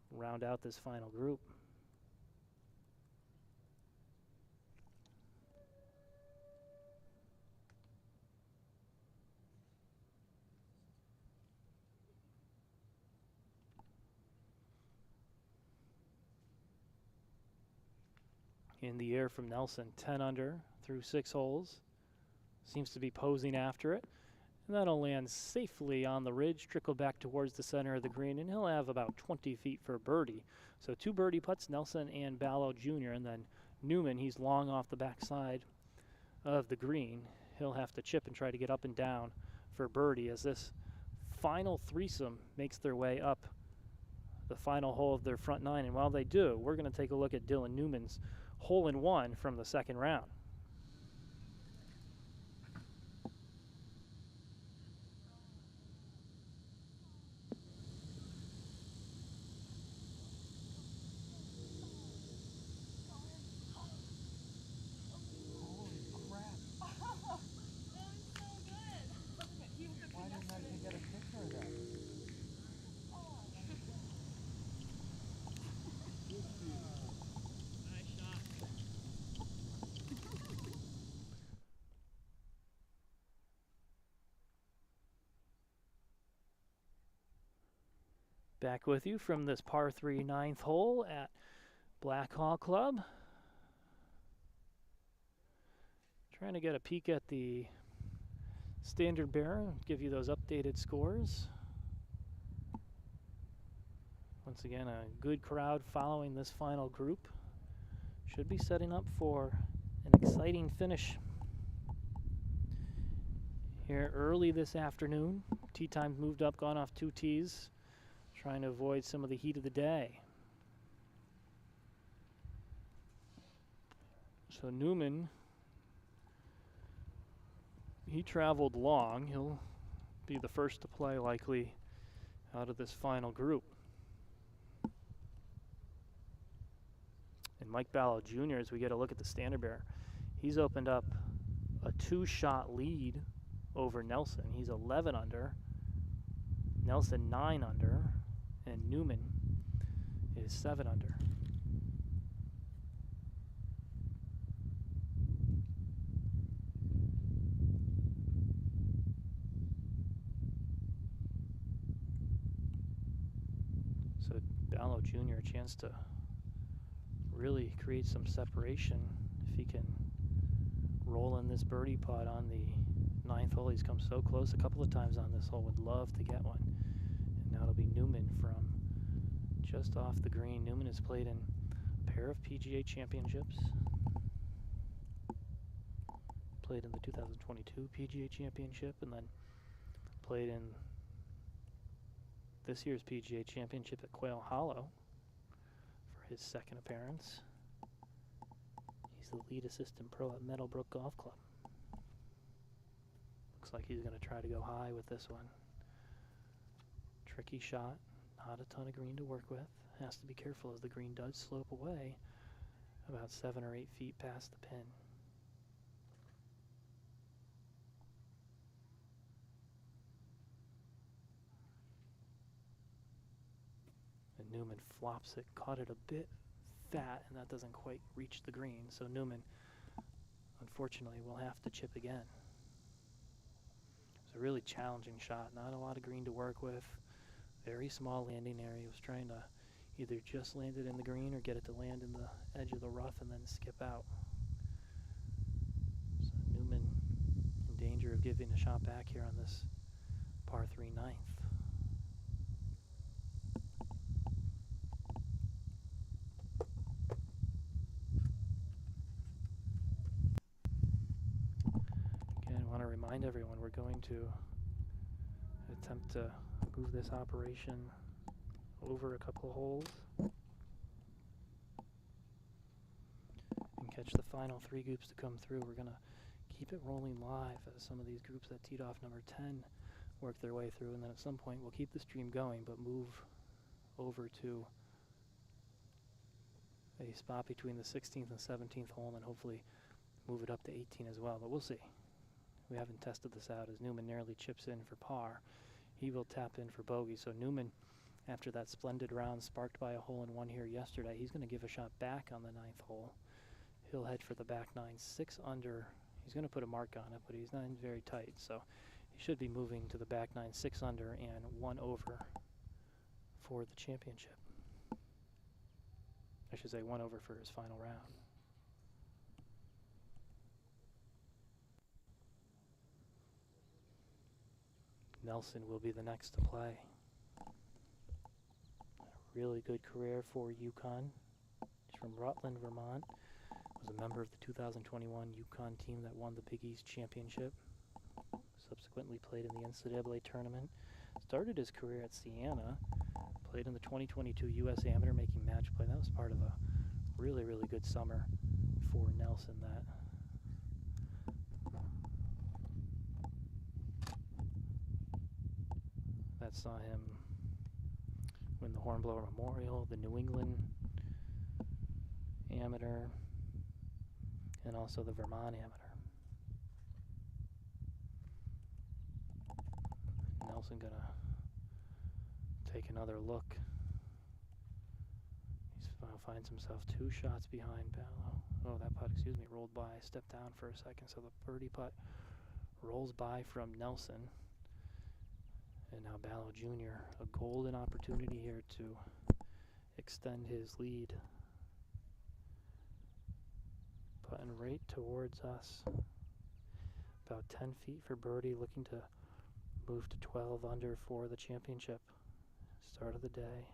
round out this final group. In the air from Nelson, 10 under through 6 holes. Seems to be posing after it. And that'll land safely on the ridge, trickle back towards the center of the green, and he'll have about 20 feet for birdie. So 2 birdie putts, Nelson and Ballo Jr., and then Newman, he's long off the backside of the green. He'll have to chip and try to get up and down for birdie as this final threesome makes their way up the final hole of their front 9. And while they do, we're going to take a look at Dylan Newman's hole-in-one from the second round. Back with you from this par 3 9th hole at Blackhawk Club. Trying to get a peek at the standard bearer, give you those updated scores. Once again, a good crowd following this final group. Should be setting up for an exciting finish here early this afternoon. Tee time's moved up, gone off 2 tees. Trying to avoid some of the heat of the day. So Newman, he traveled long. He'll be the first to play likely out of this final group. And Mike Ballo Jr., as we get a look at the standard bearer, he's opened up a 2-shot lead over Nelson. He's 11 under. Nelson 9 under. and Newman is 7 under. So Ballo Jr. a chance to really create some separation if he can roll in this birdie putt on the 9th hole. He's come so close a couple of times on this hole. Would love to get one. And now it'll be Newman from just off the green. Newman has played in a pair of PGA championships. Played in the 2022 PGA Championship, and then played in this year's PGA Championship at Quail Hollow for his second appearance. He's the lead assistant pro at Meadowbrook Golf Club. Looks like he's going to try to go high with this one. Tricky shot, not a ton of green to work with. Has to be careful as the green does slope away about 7 or 8 feet past the pin. And Newman flops it, caught it a bit fat, and that doesn't quite reach the green. So Newman, unfortunately, will have to chip again. It's a really challenging shot, not a lot of green to work with. Very small landing area. He was trying to either just land it in the green or get it to land in the edge of the rough and then skip out. So Newman in danger of giving a shot back here on this par 3 ninth. Again, I want to remind everyone we're going to attempt to move this operation over a couple of holes and catch the final 3 groups to come through. We're going to keep it rolling live as some of these groups that teed off number 10 work their way through, and then at some point we'll keep the stream going but move over to a spot between the 16th and 17th hole and then hopefully move it up to 18 as well, but we'll see. We haven't tested this out as Newman narrowly chips in for par. He will tap in for bogey. So Newman, after that splendid round sparked by a hole-in-one here yesterday, he's going to give a shot back on the 9th hole. He'll head for the back 9, 6 under. He's going to put a mark on it, but he's not very tight, so he should be moving to the back 9, 6 under and 1 over for the championship. I should say 1 over for his final round. Nelson will be the next to play. A really good career for UConn. He's from Rutland, Vermont. Was a member of the 2021 UConn team that won the Big East Championship. Subsequently played in the NCAA tournament. Started his career at Siena. Played in the 2022 U.S. Amateur making match play. That was part of a really, really good summer for Nelson. That saw him win the Hornblower Memorial, the New England Amateur, and also the Vermont Amateur. Nelson gonna take another look. He finds himself 2 shots behind Ballo. Oh, that putt, excuse me, rolled by. Stepped down for a second, so the birdie putt rolls by from Nelson. And now Ballo Jr., a golden opportunity here to extend his lead. Putting right towards us. About 10 feet for birdie, looking to move to 12 under for the championship. Start of the day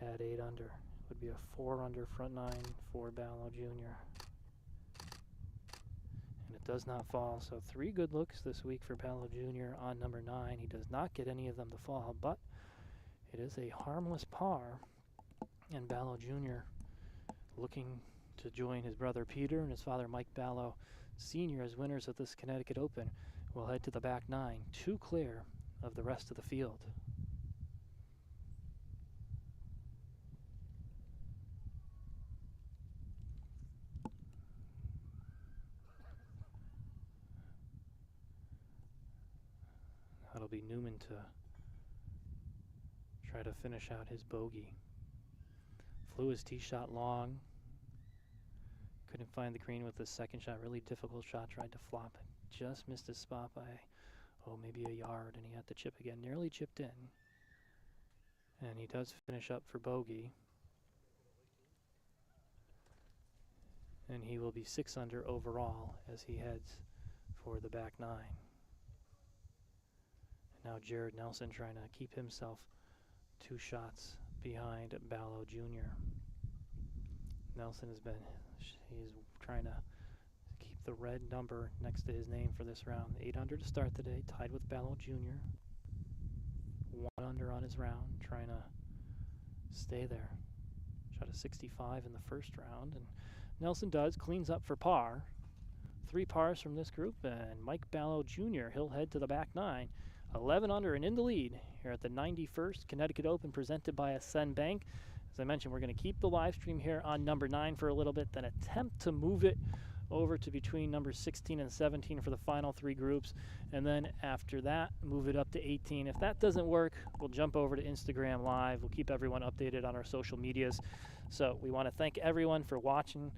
at 8 under. Would be a 4 under front 9 for Ballo Jr. And it does not fall, so 3 good looks this week for Ballo Jr. on number 9. He does not get any of them to fall, but it is a harmless par, and Ballo Jr. looking to join his brother Peter and his father Mike Ballo Sr. as winners of this Connecticut Open. Will head to the back 9, 2 clear of the rest of the field. That'll be Newman to try to finish out his bogey. Flew his tee shot long. Couldn't find the green with the second shot. Really difficult shot. Tried to flop it. Just missed his spot by, oh, maybe a yard, and he had to chip again. Nearly chipped in. And he does finish up for bogey. And he will be 6 under overall as he heads for the back 9. And now Jared Nelson trying to keep himself 2 shots behind Ballo Jr. Nelson he's trying to keep the red number next to his name for this round. 8 under to start the day, tied with Ballo Jr. 1 under on his round, trying to stay there. Shot a 65 in the first round, and Nelson cleans up for par. 3 pars from this group, and Mike Ballo Jr., he'll head to the back 9. 11 under and in the lead here at the 91st Connecticut Open presented by Ascend Bank. As I mentioned, we're going to keep the live stream here on number 9 for a little bit, then attempt to move it over to between numbers 16 and 17 for the final 3 groups, and then after that, move it up to 18. If that doesn't work, we'll jump over to Instagram Live. We'll keep everyone updated on our social medias. So we want to thank everyone for watching,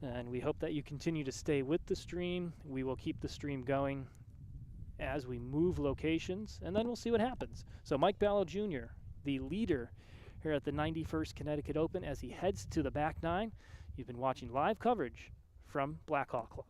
and we hope that you continue to stay with the stream. We will keep the stream going as we move locations, and then we'll see what happens. So Mike Ballo Jr., the leader here at the 91st Connecticut Open as he heads to the back 9. You've been watching live coverage from Blackhawk Club.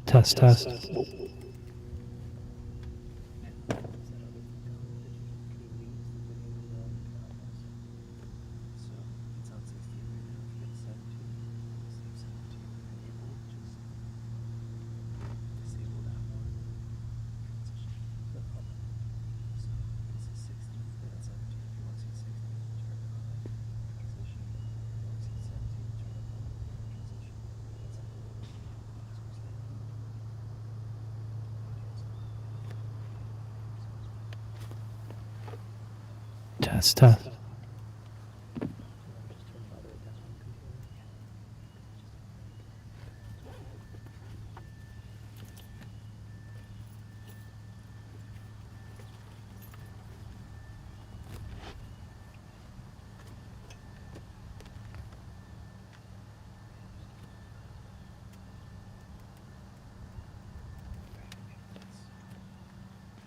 Test, test. Test, test.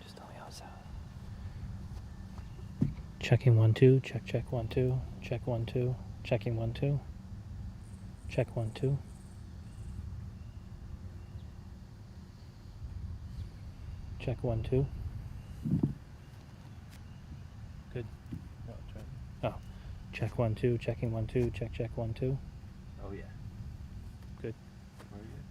Just tell me how it sounds. Checking 1 2, check check 1 2, check 1 2, checking 1 2, check 1 2. Check 1 2. Good. Oh, check 1 2, checking 1 2, check check 1 2. Oh yeah. Good. Very good.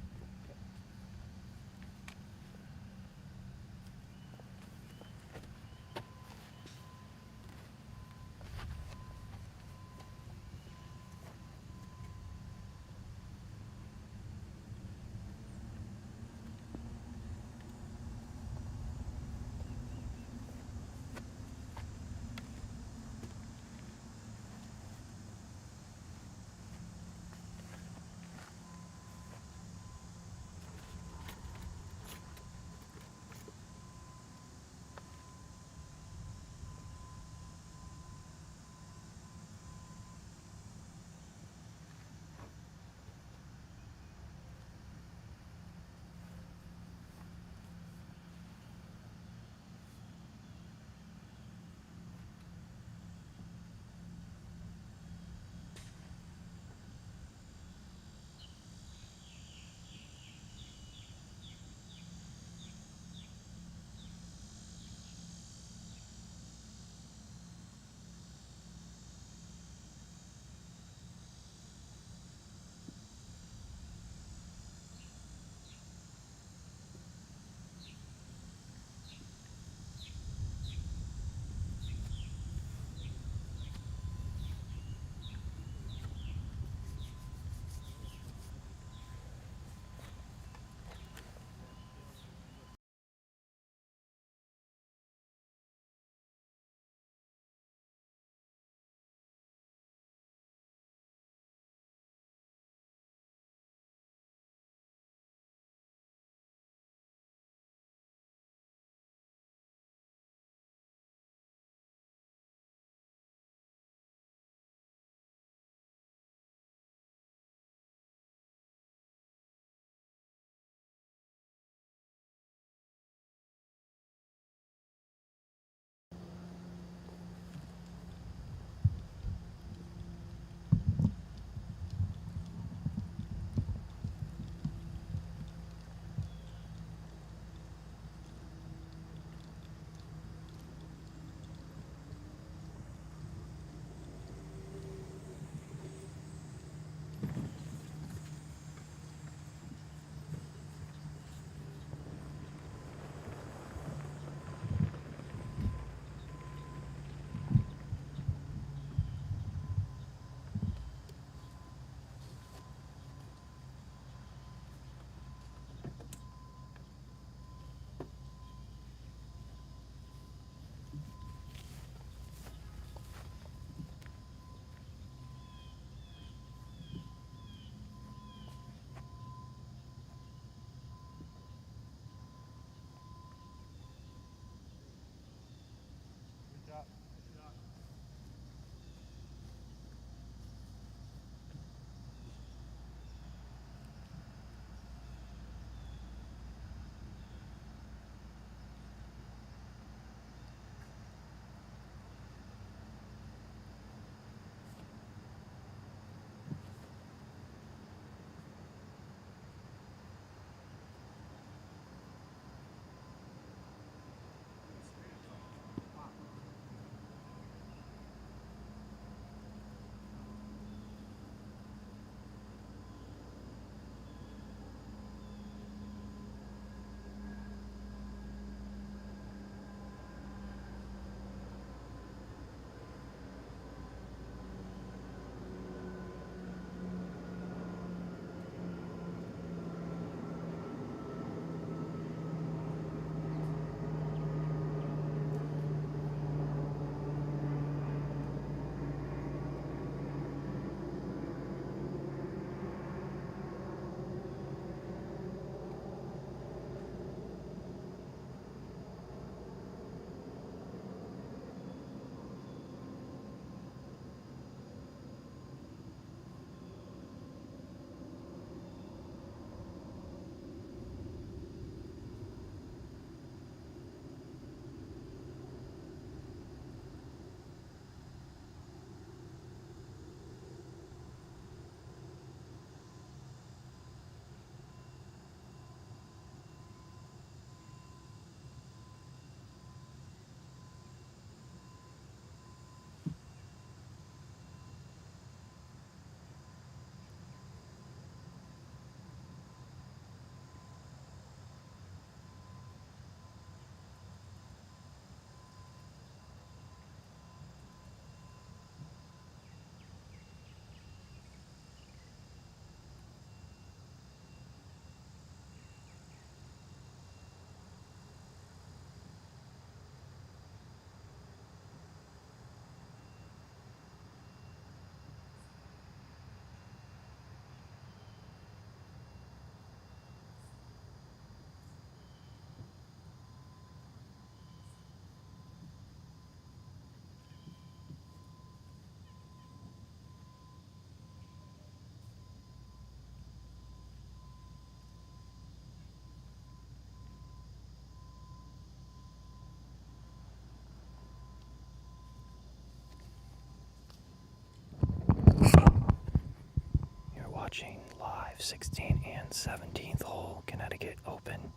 watching live 16th and 17th hole Connecticut Open.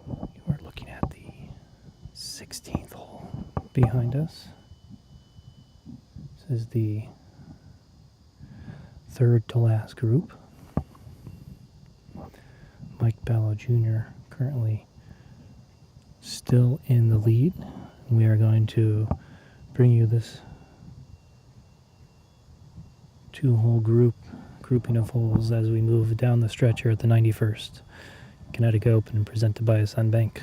You are looking at the 16th hole behind us. This is the third to last group. Mike Ballo Jr. currently still in the lead. We are going to bring you this two-hole grouping of holes as we move down the stretch here at the 91st Connecticut Open presented by Sunbank.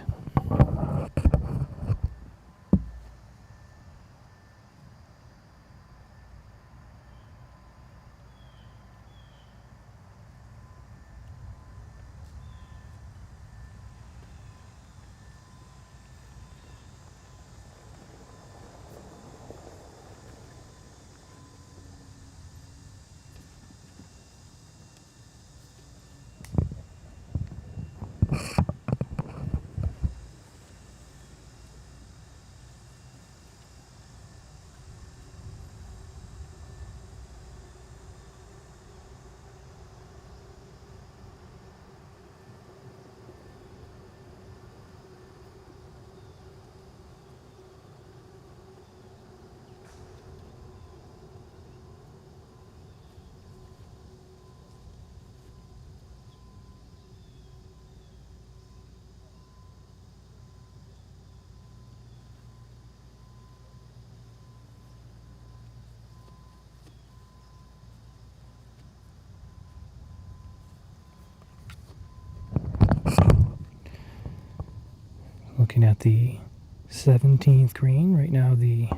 Looking at the 17th green right now, the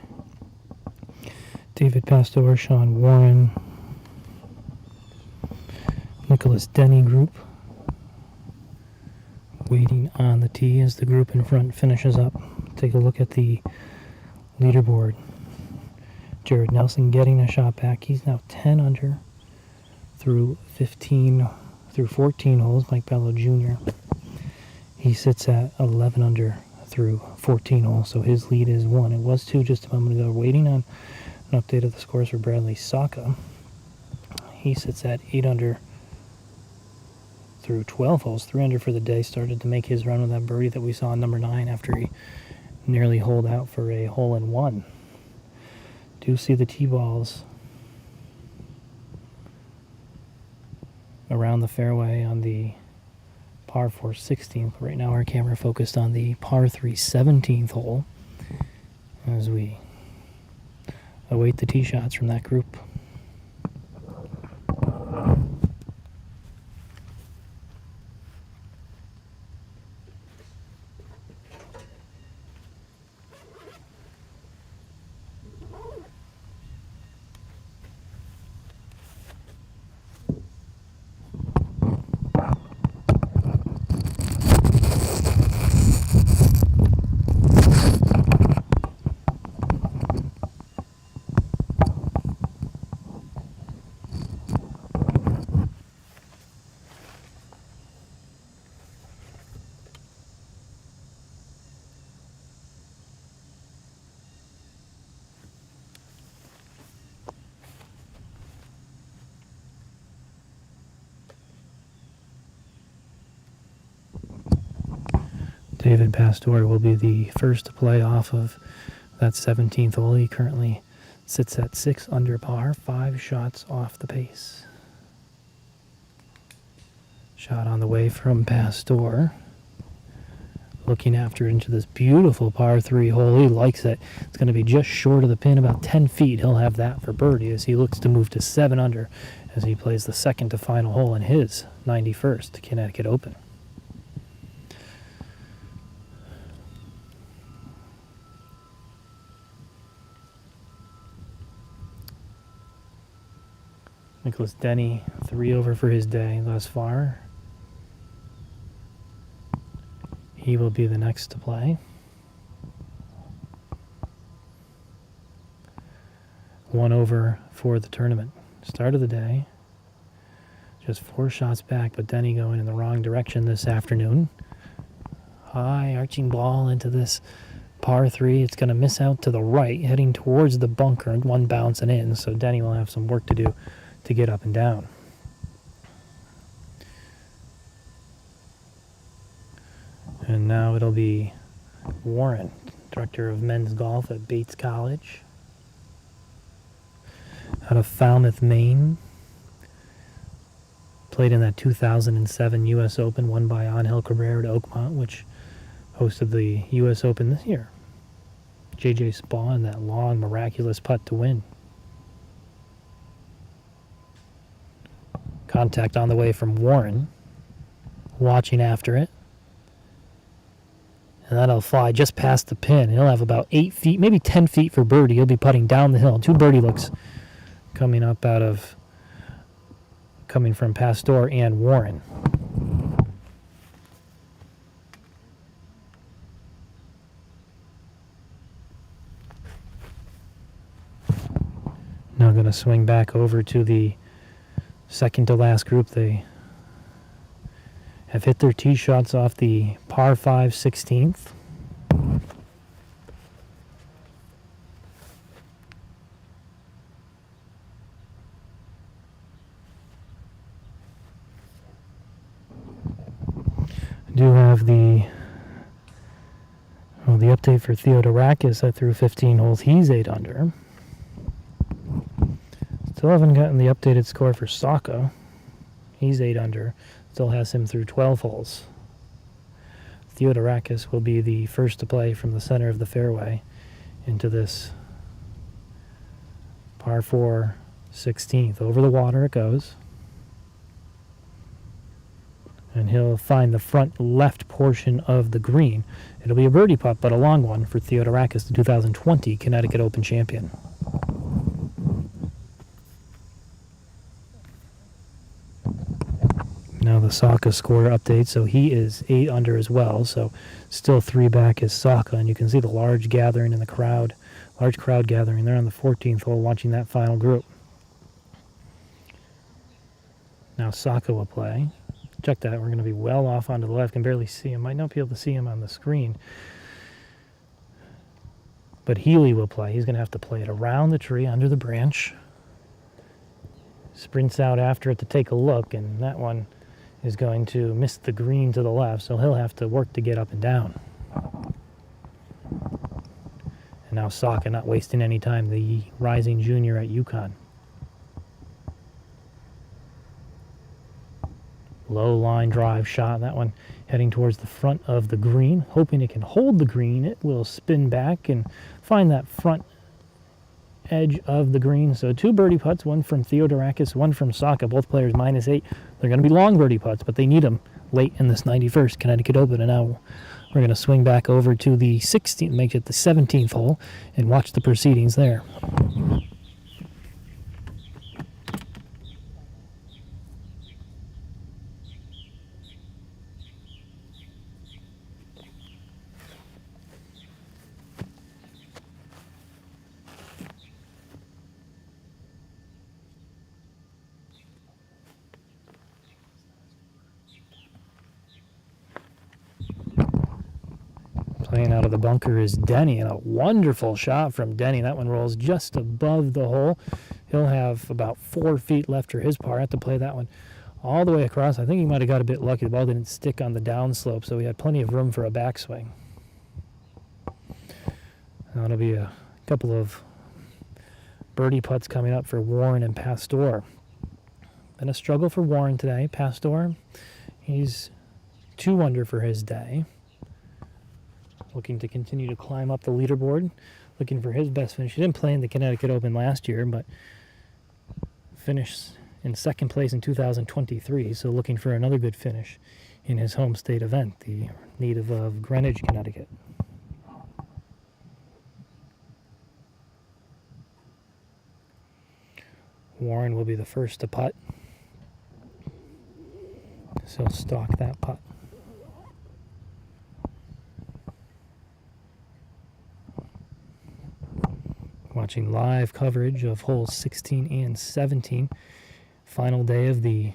David Pastor, Sean Warren, Nicholas Denny group waiting on the tee as the group in front finishes up. Take a look at the leaderboard. Jared Nelson getting a shot back. He's now 10 under through 14 holes. Mike Ballo Jr. He sits at 11 under through 14 holes, so his lead is 1. It was 2 just a moment ago. Waiting on an update of the scores for Bradley Saka. He sits at 8 under through 12 holes. 3 under for the day. Started to make his run with that birdie that we saw on number 9 after he nearly holed out for a hole-in-one. Do see the tee balls around the fairway on the par 4 16th. Right now our camera focused on the par 3 17th hole as we await the tee shots from that group. David Pastor will be the first to play off of that 17th hole. He currently sits at 6 under par, 5 shots off the pace. Shot on the way from Pastor. Looking after into this beautiful par 3 hole. He likes it. It's going to be just short of the pin, about 10 feet. He'll have that for birdie as he looks to move to 7 under as he plays the second to final hole in his 91st Connecticut Open. Nicholas Denny, 3 over for his day thus far. He will be the next to play. 1 over for the tournament. Start of the day. Just 4 shots back, but Denny going in the wrong direction this afternoon. High arching ball into this Par 3, it's going to miss out to the right, heading towards the bunker, one bouncing in, so Denny will have some work to do to get up and down. And now it'll be Warren, director of men's golf at Bates College, out of Falmouth, Maine. Played in that 2007 U.S. Open, won by Angel Cabrera at Oakmont, which hosted the U.S. Open this year. J.J. Spawn, that long, miraculous putt to win. Contact on the way from Warren, watching after it. And that'll fly just past the pin. He'll have about 8 feet, maybe 10 feet for birdie. He'll be putting down the hill. 2 birdie looks coming from Pastor and Warren. Now going to swing back over to the second to last group. They have hit their tee shots off the par 5 16th. I do have the update for Theodorakis. I threw 15 holes. He's 8 under. Still haven't gotten the updated score for Saka. He's 8 under. Still has him through 12 holes. Theodorakis will be the first to play from the center of the fairway into this par 4 16th. Over the water it goes. And he'll find the front left portion of the green. It'll be a birdie putt, but a long one for Theodorakis, the 2020 Connecticut Open champion. Now the Saka score update, so he is 8 under as well, so still 3 back is Saka, and you can see the large gathering in the crowd, large crowd gathering there on the 14th hole watching that final group. Now Saka will play. Check that, we're going to be well off onto the left, can barely see him, might not be able to see him on the screen. But Healy will play, he's going to have to play it around the tree, under the branch. Sprints out after it to take a look, and that one is going to miss the green to the left, so he'll have to work to get up and down. And now Saka not wasting any time, the rising junior at UConn. Low line drive shot, that one heading towards the front of the green, hoping it can hold the green. It will spin back and find that front edge of the green. So 2 birdie putts, one from Theodorakis, one from Saka, both players -8. They're going to be long birdie putts, but they need them late in this 91st Connecticut Open. And now we're going to swing back over to the 16th, make it the 17th hole, and watch the proceedings there. Playing out of the bunker is Denny, and a wonderful shot from Denny. That one rolls just above the hole. He'll have about 4 feet left for his par. Have to play that one all the way across. I think he might have got a bit lucky. The ball didn't stick on the downslope, so he had plenty of room for a backswing. That'll be a couple of birdie putts coming up for Warren and Pastor. Been a struggle for Warren today. Pastor, he's 2 under for his day. Looking to continue to climb up the leaderboard, looking for his best finish. He didn't play in the Connecticut Open last year, but finished in 2nd place in 2023, so looking for another good finish in his home state event, the native of Greenwich, Connecticut. Warren will be the first to putt, so stalk that putt. Watching live coverage of holes 16 and 17. Final day of the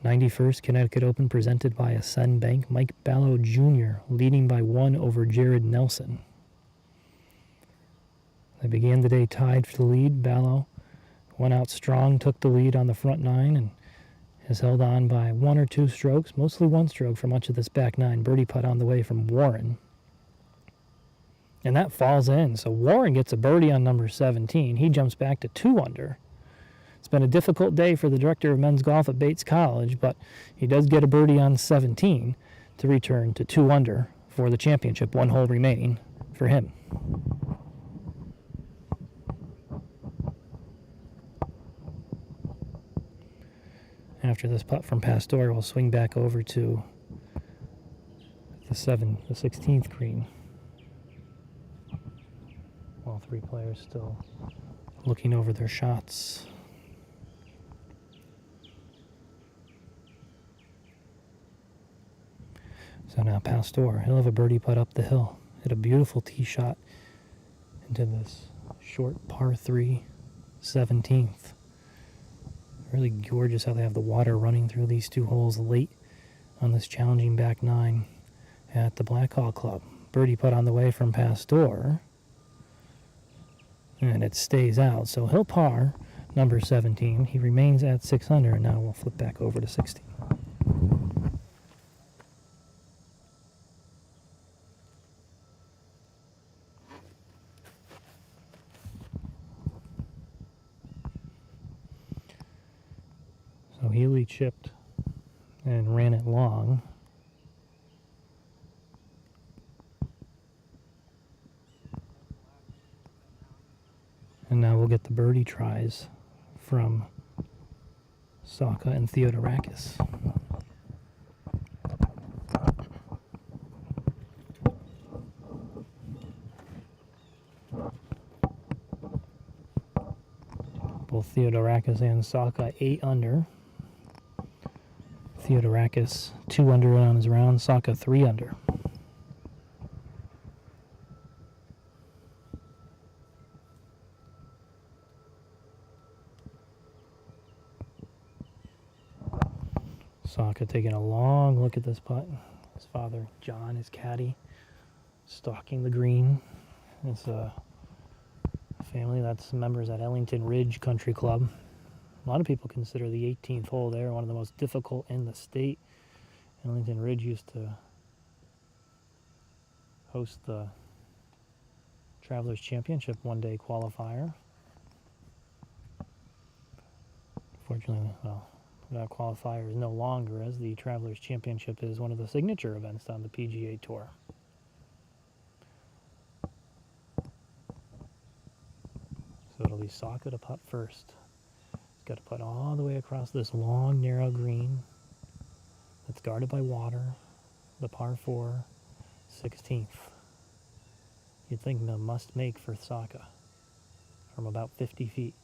91st Connecticut Open presented by Ascend Bank. Mike Ballo Jr. leading by 1 over Jared Nelson. They began the day tied for the lead. Ballo went out strong, took the lead on the front 9, and has held on by 1 or 2 strokes, mostly 1 stroke for much of this back 9. Birdie putt on the way from Warren. And that falls in. So Warren gets a birdie on number 17. He jumps back to 2 under. It's been a difficult day for the director of men's golf at Bates College, but he does get a birdie on 17 to return to 2 under for the championship. 1 hole remaining for him. After this putt from Pastore, we'll swing back over to the 16th green. All 3 players still looking over their shots. So now Pastore, he'll have a birdie putt up the hill. Hit a beautiful tee shot into this short par 3 17th. Really gorgeous how they have the water running through these 2 holes late on this challenging back 9 at the Blackhall Club. Birdie putt on the way from Pastore. And it stays out. So he'll par number 17. He remains at 6 under, and now we'll flip back over to 16. So Healy chipped and ran it long. And now we'll get the birdie tries from Saka and Theodorakis. Both Theodorakis and Saka 8 under. Theodorakis 2 under on his round, Saka 3 under. Saka taking a long look at this putt. His father, John, his caddy, stalking the green. It's a family that's members at Ellington Ridge Country Club. A lot of people consider the 18th hole there one of the most difficult in the state. Ellington Ridge used to host the Travelers Championship one-day qualifier. Fortunately, well, that qualifier is no longer, as the Travelers Championship is one of the signature events on the PGA Tour. So it'll be Saka to putt first. He's got to putt all the way across this long, narrow green that's guarded by water, the par 4, 16th. You'd think the must make for Saka from about 50 feet.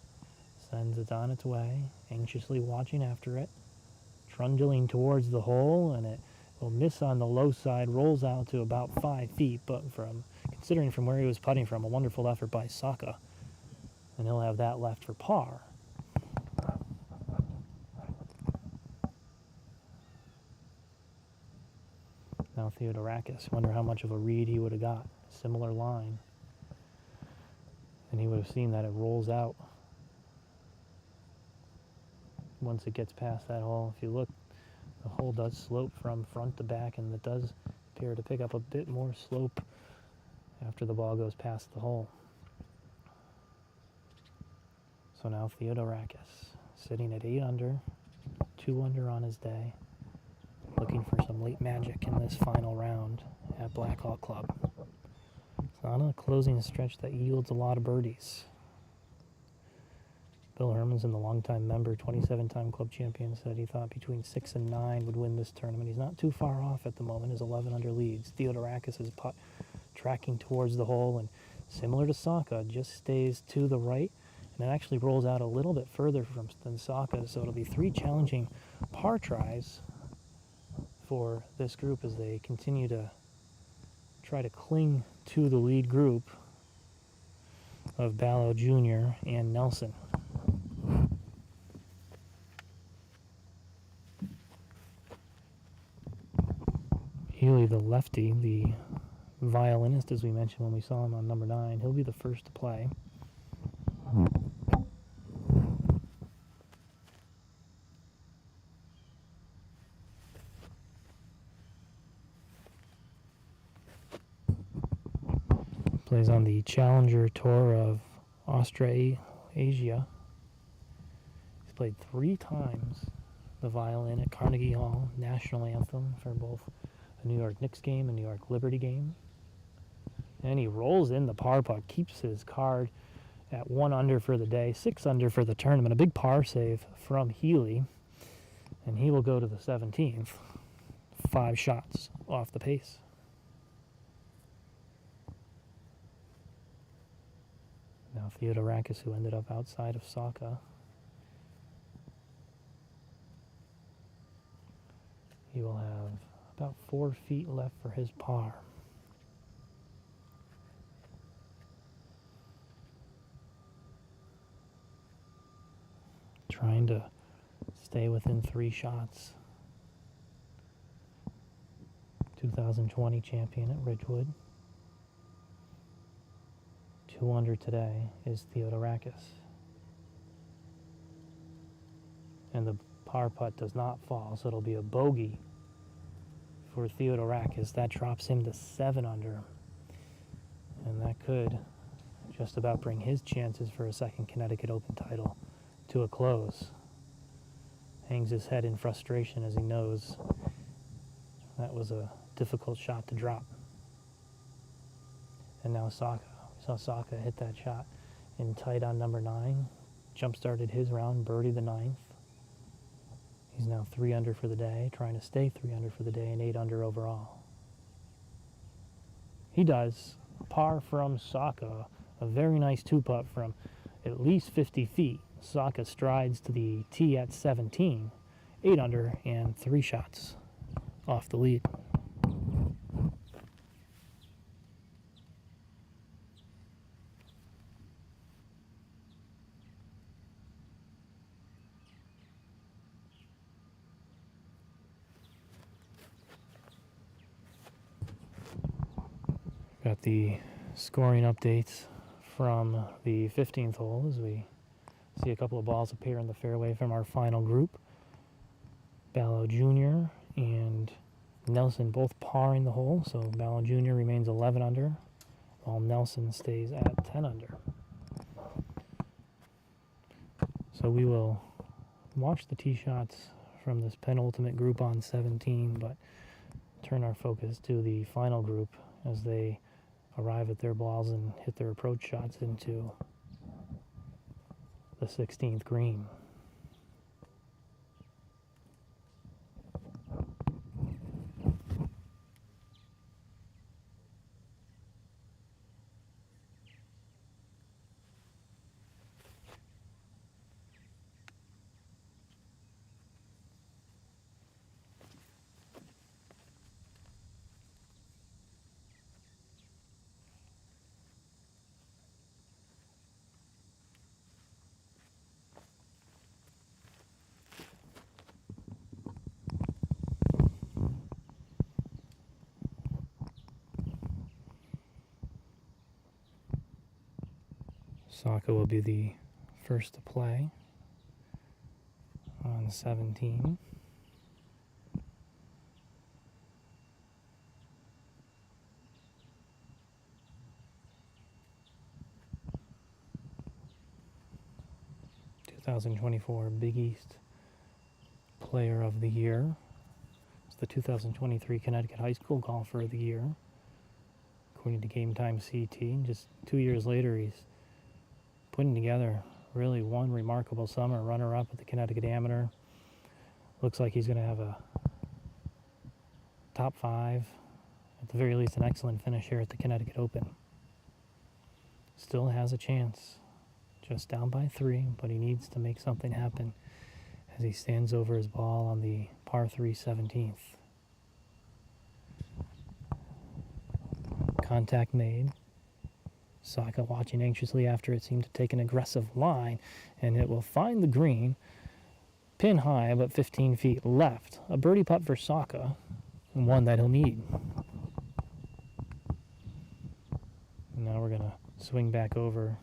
Sends it on its way, anxiously watching after it, trundling towards the hole, and it will miss on the low side, rolls out to about 5 feet, but considering from where he was putting from, a wonderful effort by Saka, and he'll have that left for par. Now Theodorakis, wonder how much of a read he would have got. Similar line, and he would have seen that it rolls out once it gets past that hole. If you look, the hole does slope from front to back, and it does appear to pick up a bit more slope after the ball goes past the hole. So now Theodorakis sitting at 8 under, 2 under on his day, looking for some late magic in this final round at Blackhall Club. It's not a closing stretch that yields a lot of birdies. Bill Hermanson, the longtime member, 27-time club champion, said he thought between 6 and 9 would win this tournament. He's not too far off at the moment. His 11 under leads. Theodorakis' putt tracking towards the hole, and similar to Saka, just stays to the right, and it actually rolls out a little bit further than Saka, so it'll be 3 challenging par tries for this group as they continue to try to cling to the lead group of Ballo Jr. and Nelson. the lefty, the violinist, as we mentioned when we saw him on number 9. He'll be the first to play. Plays on the Challenger Tour of Australasia. He's played 3 times the violin at Carnegie Hall, national anthem for both a New York Knicks game and New York Liberty game. And he rolls in the par putt, keeps his card at 1 under for the day, 6 under for the tournament. A big par save from Healy, and he will go to the 17th, 5 shots off the pace. Now Theodorakis, who ended up outside of Saka. He will have about 4 feet left for his par. Trying to stay within 3 shots. 2020 champion at Ridgewood. 2 under today is Theodorakis. And the par putt does not fall, so it'll be a bogey for Theodorakis. That drops him to 7 under. And that could just about bring his chances for a second Connecticut Open title to a close. Hangs his head in frustration as he knows that was a difficult shot to drop. And now Saka. We saw Saka hit that shot in tight on number 9. Jump-started his round, birdied the 9th. He's now 3 under for the day, trying to stay 3 under for the day and 8 under overall. He does. Par from Saka. A very nice 2-putt from at least 50 feet. Saka strides to the tee at 17, 8 under, and 3 shots off the lead. Got the scoring updates from the 15th hole as we see a couple of balls appear in the fairway from our final group. Ballo Jr. and Nelson both parring the hole, so Ballo Jr. remains 11 under, while Nelson stays at 10 under. So we will watch the tee shots from this penultimate group on 17, but turn our focus to the final group as they arrive at their balls and hit their approach shots into the 16th green. Saka will be the first to play on 17. (2024) Big East Player of the Year. It's the 2023 Connecticut High School Golfer of the Year, according to Game Time CT. Just 2 years later, he's putting together really one remarkable summer. Runner-up at the Connecticut Amateur. Looks like he's going to have a top 5, at the very least an excellent finish here at the Connecticut Open. Still has a chance. Just down by 3, but he needs to make something happen as he stands over his ball on the par 3 17th. Contact made. Saka watching anxiously after it seemed to take an aggressive line, and it will find the green, pin high, but 15 feet left. A birdie putt for Saka, and one that he'll need. swing back over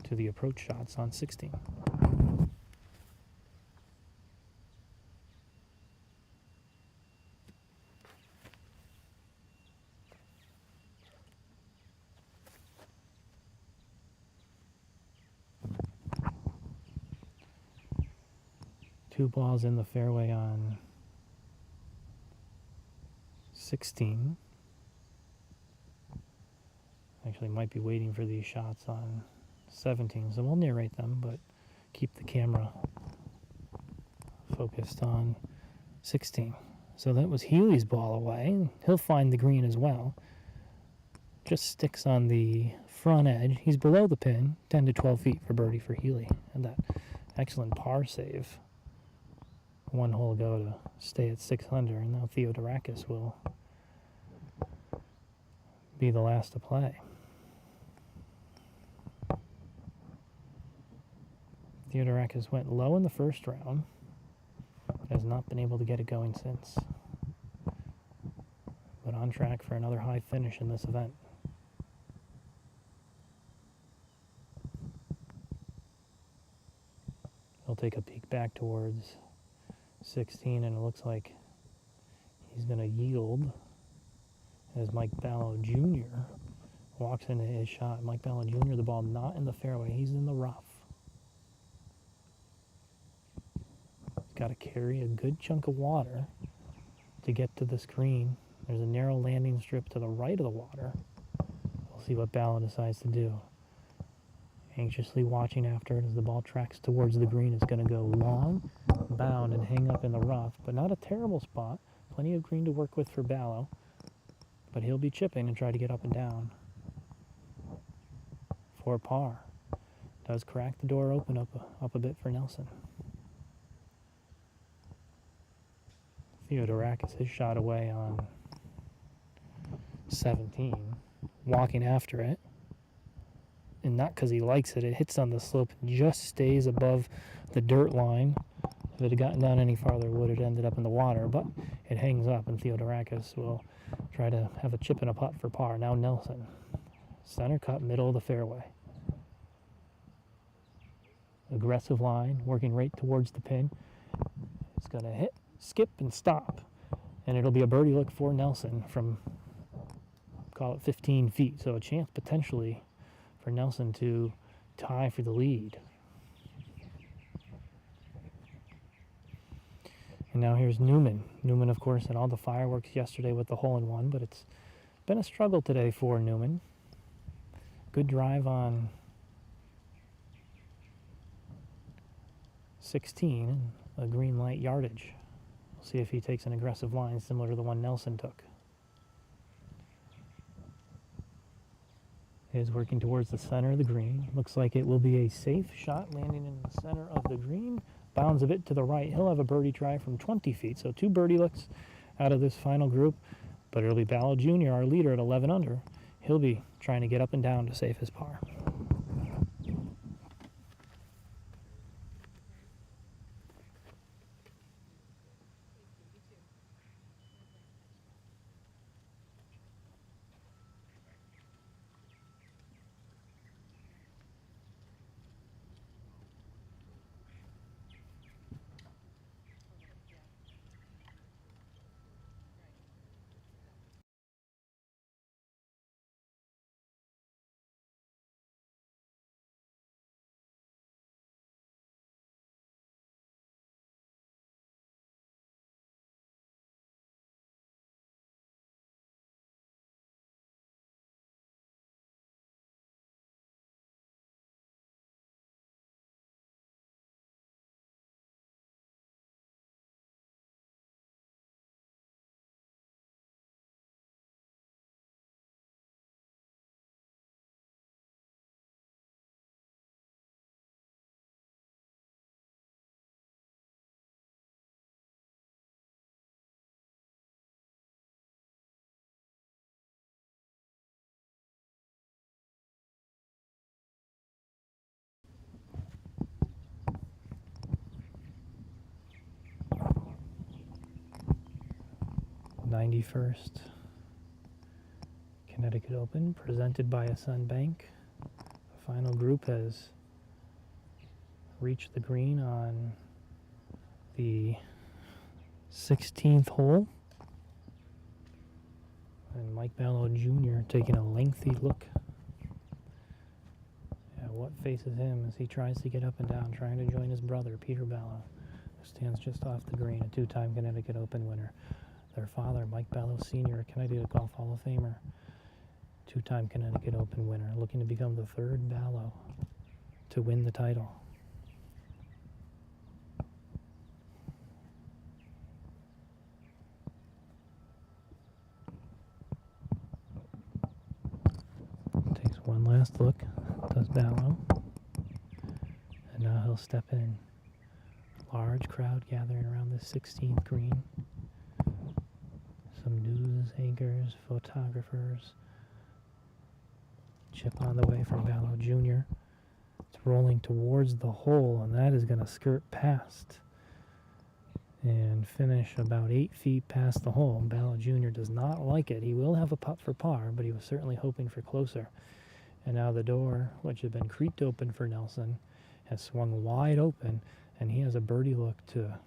to the approach shots on 16. Two balls in the fairway on 16. Actually, might be waiting for these shots on 17, so we'll narrate them, but keep the camera focused on 16. So that was Healy's ball away. He'll find the green as well. Just sticks on the front edge. He's below the pin, 10 to 12 feet for birdie for Healy. And that excellent par save. One hole ago to stay at 6 under, and now Theodorakis will be the last to play. Theodorakis went low in the first round. Has not been able to get it going since. But on track for another high finish in this event. He'll take a peek back towards 16, and it looks like he's going to yield as Mike Ballo Jr. walks into his shot. Mike Ballo Jr., the ball not in the fairway. He's in the rough. He's got to carry a good chunk of water to get to the screen. There's a narrow landing strip to the right of the water. We'll see what Ballo decides to do. Anxiously watching after it as the ball tracks towards the green. It's going to go long, bound, and hang up in the rough, but not a terrible spot. Plenty of green to work with for Ballo, but he'll be chipping and try to get up and down for par. Does crack the door open up a bit for Nelson. Theodorakis, his shot away on 17, walking after it. And not because he likes it, it hits on the slope and just stays above the dirt line. If it had gotten down any farther, it would have ended up in the water, but it hangs up, and Theodorakis will try to have a chip and a putt for par. Now Nelson, center cut, middle of the fairway. Aggressive line, working right towards the pin. It's going to hit, skip, and stop. And it'll be a birdie look for Nelson from, call it 15 feet. So a chance potentially for Nelson to tie for the lead. And now here's Newman. Newman, of course, had all the fireworks yesterday with the hole-in-one, but it's been a struggle today for Newman. Good drive on 16, a green light yardage. We'll see if he takes an aggressive line similar to the one Nelson took. Is working towards the center of the green. Looks like it will be a safe shot, landing in the center of the green. Bounds a bit to the right. He'll have a birdie try from 20 feet. So 2 birdie looks out of this final group. But it'll be Ballo Jr., our leader at 11 under. He'll be trying to get up and down to save his par. '91st Connecticut Open, presented by Ascend Bank. The final group has reached the green on the 16th hole. And Mike Ballo Jr. taking a lengthy look at what faces him as he tries to get up and down, trying to join his brother, Peter Ballo, who stands just off the green, a two-time Connecticut Open winner. Their father, Mike Ballo Sr., a Connecticut Golf Hall of Famer, two-time Connecticut Open winner, looking to become the third Ballo to win the title. Takes one last look, does Ballo. And now he'll step in. Large crowd gathering around the 16th green. Some news anchors, photographers. Chip on the way from Ballo Jr. It's rolling towards the hole, and that is going to skirt past and finish about 8 feet past the hole. Ballo Jr. does not like it. He will have a putt for par, but he was certainly hoping for closer. And now the door, which had been creaked open for Nelson, has swung wide open, and he has a birdie look to,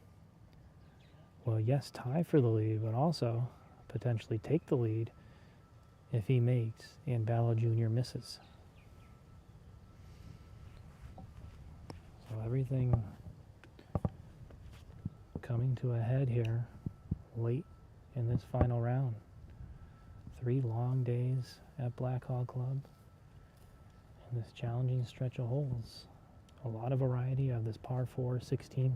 well, yes, tie for the lead, but also potentially take the lead if he makes and Ballo Jr. misses. So everything coming to a head here late in this final round. 3 long days at Blackhawk Club and this challenging stretch of holes. A lot of variety of this par 4 16th.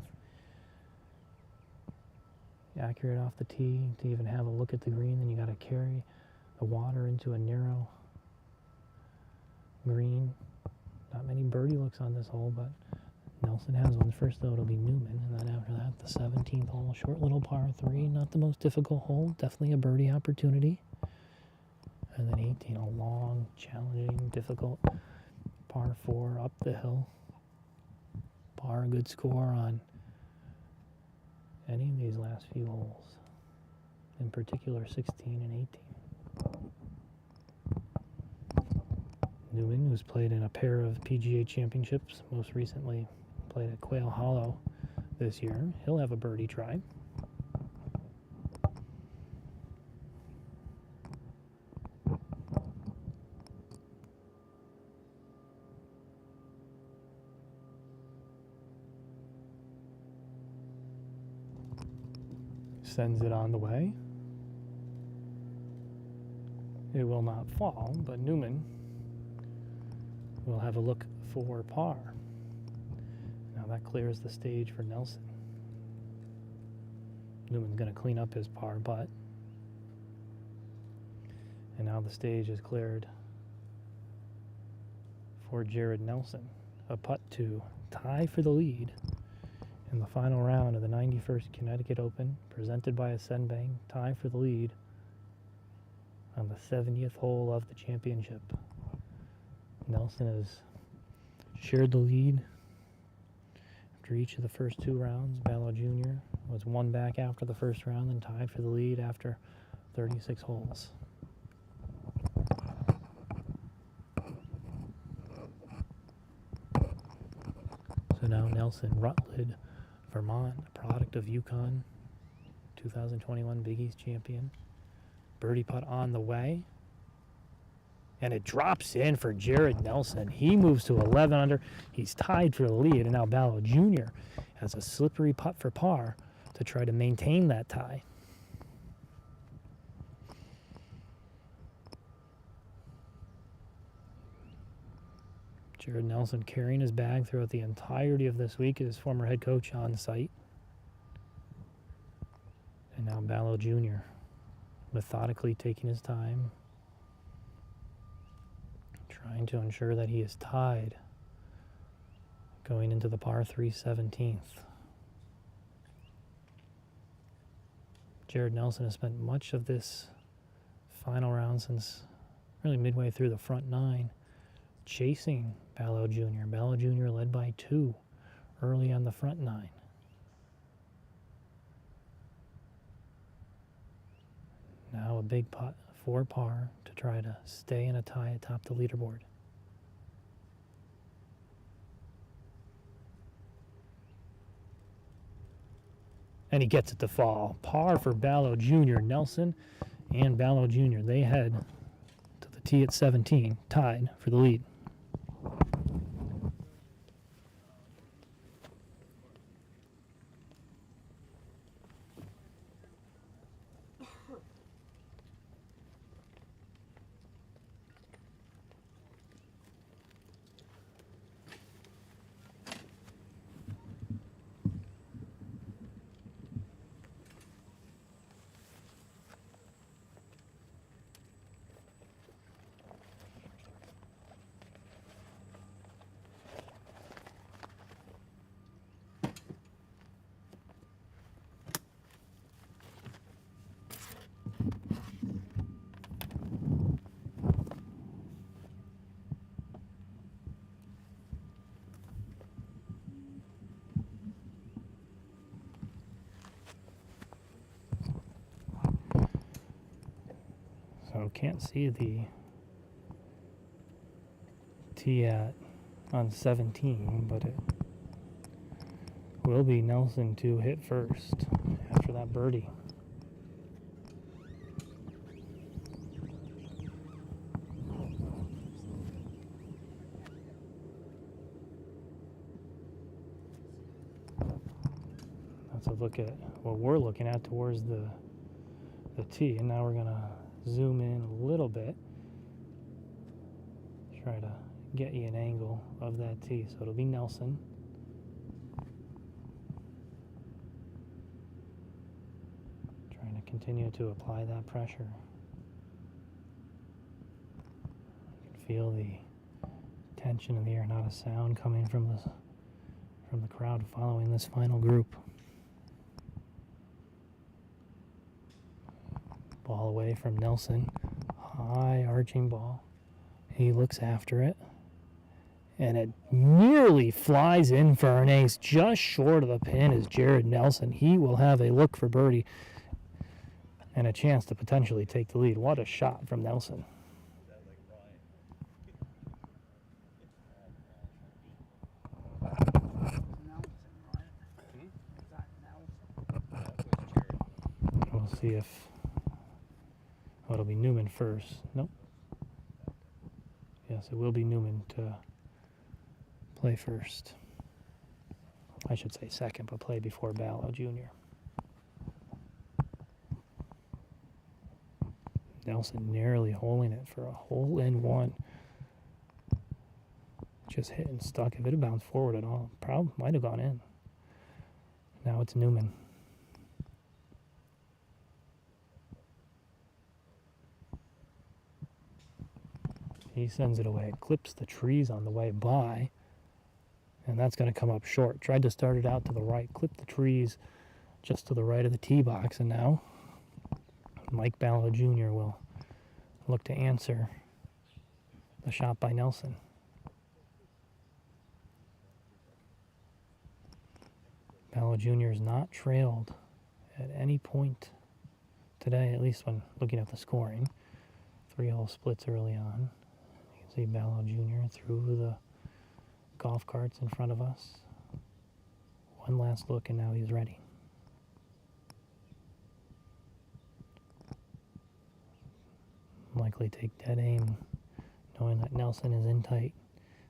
Accurate off the tee to even have a look at the green, then you got to carry the water into a narrow green. Not many birdie looks on this hole, but Nelson has one. First, though, it'll be Newman, and then after that, the 17th hole, short little par 3, not the most difficult hole, definitely a birdie opportunity. And then 18, a long, challenging, difficult par 4 up the hill. Par a good score on any of these last few holes, in particular 16 and 18. Newman, who's played in a pair of PGA championships, most recently played at Quail Hollow this year, he'll have a birdie try. Sends it on the way. It will not fall, but Newman will have a look for par. Now that clears the stage for Nelson. Newman's going to clean up his par putt. And now the stage is cleared for Jared Nelson. A putt to tie for the lead in the final round of the 91st Connecticut Open, presented by Ascend Bank. Tie for the lead on the 70th hole of the championship. Nelson has shared the lead after each of the first 2 rounds. Ballo Jr. was 1 back after the first round and tied for the lead after 36 holes. So now Nelson, Rutland, Vermont, a product of Yukon, 2021 Big East champion. Birdie putt on the way. And it drops in for Jared Nelson. He moves to 11 under. He's tied for the lead. And now Ballo Jr. has a slippery putt for par to try to maintain that tie. Jared Nelson carrying his bag throughout the entirety of this week, his former head coach on site. And now Ballo Jr. methodically taking his time, trying to ensure that he is tied going into the par 3 17th. Jared Nelson has spent much of this final round since really midway through the front 9 chasing Ballo Jr. Ballo Jr. led by 2 early on the front 9. Now a big putt for par to try to stay in a tie atop the leaderboard. and he gets it to fall. Par for Ballo Jr. Nelson and Ballo Jr. They head to the tee at 17, tied for the lead. So can't see the tee on 17, but it will be Nelson to hit first after that birdie. That's a look at what we're looking at towards the tee, and now we're gonna zoom in a little bit, try to get you an angle of that tee. So it'll be Nelson. Trying to continue to apply that pressure. You can feel the tension in the air, not a sound coming from the crowd following this final group. Ball away from Nelson. High arching ball. He looks after it. And it nearly flies in for an ace. Just short of the pin is Jared Nelson. He will have a look for birdie and a chance to potentially take the lead. What a shot from Nelson. We'll see if... Oh, it'll be Newman first. Nope. Yes, it will be Newman to play first. I should say second, but play before Ballo Jr. Nelson narrowly holding it for a hole-in-one. Just hit and stuck. If it had bounced forward at all, probably might have gone in. Now it's Newman. He sends it away. It clips the trees on the way by, and that's going to come up short. Tried to start it out to the right, clipped the trees just to the right of the tee box, and now Mike Ballo Jr. will look to answer the shot by Nelson. Ballo Jr. is not trailed at any point today, at least when looking at the scoring. 3-hole splits early on. You can see Ballo Jr. through the golf carts in front of us. One last look, and now he's ready. Likely take dead aim, knowing that Nelson is in tight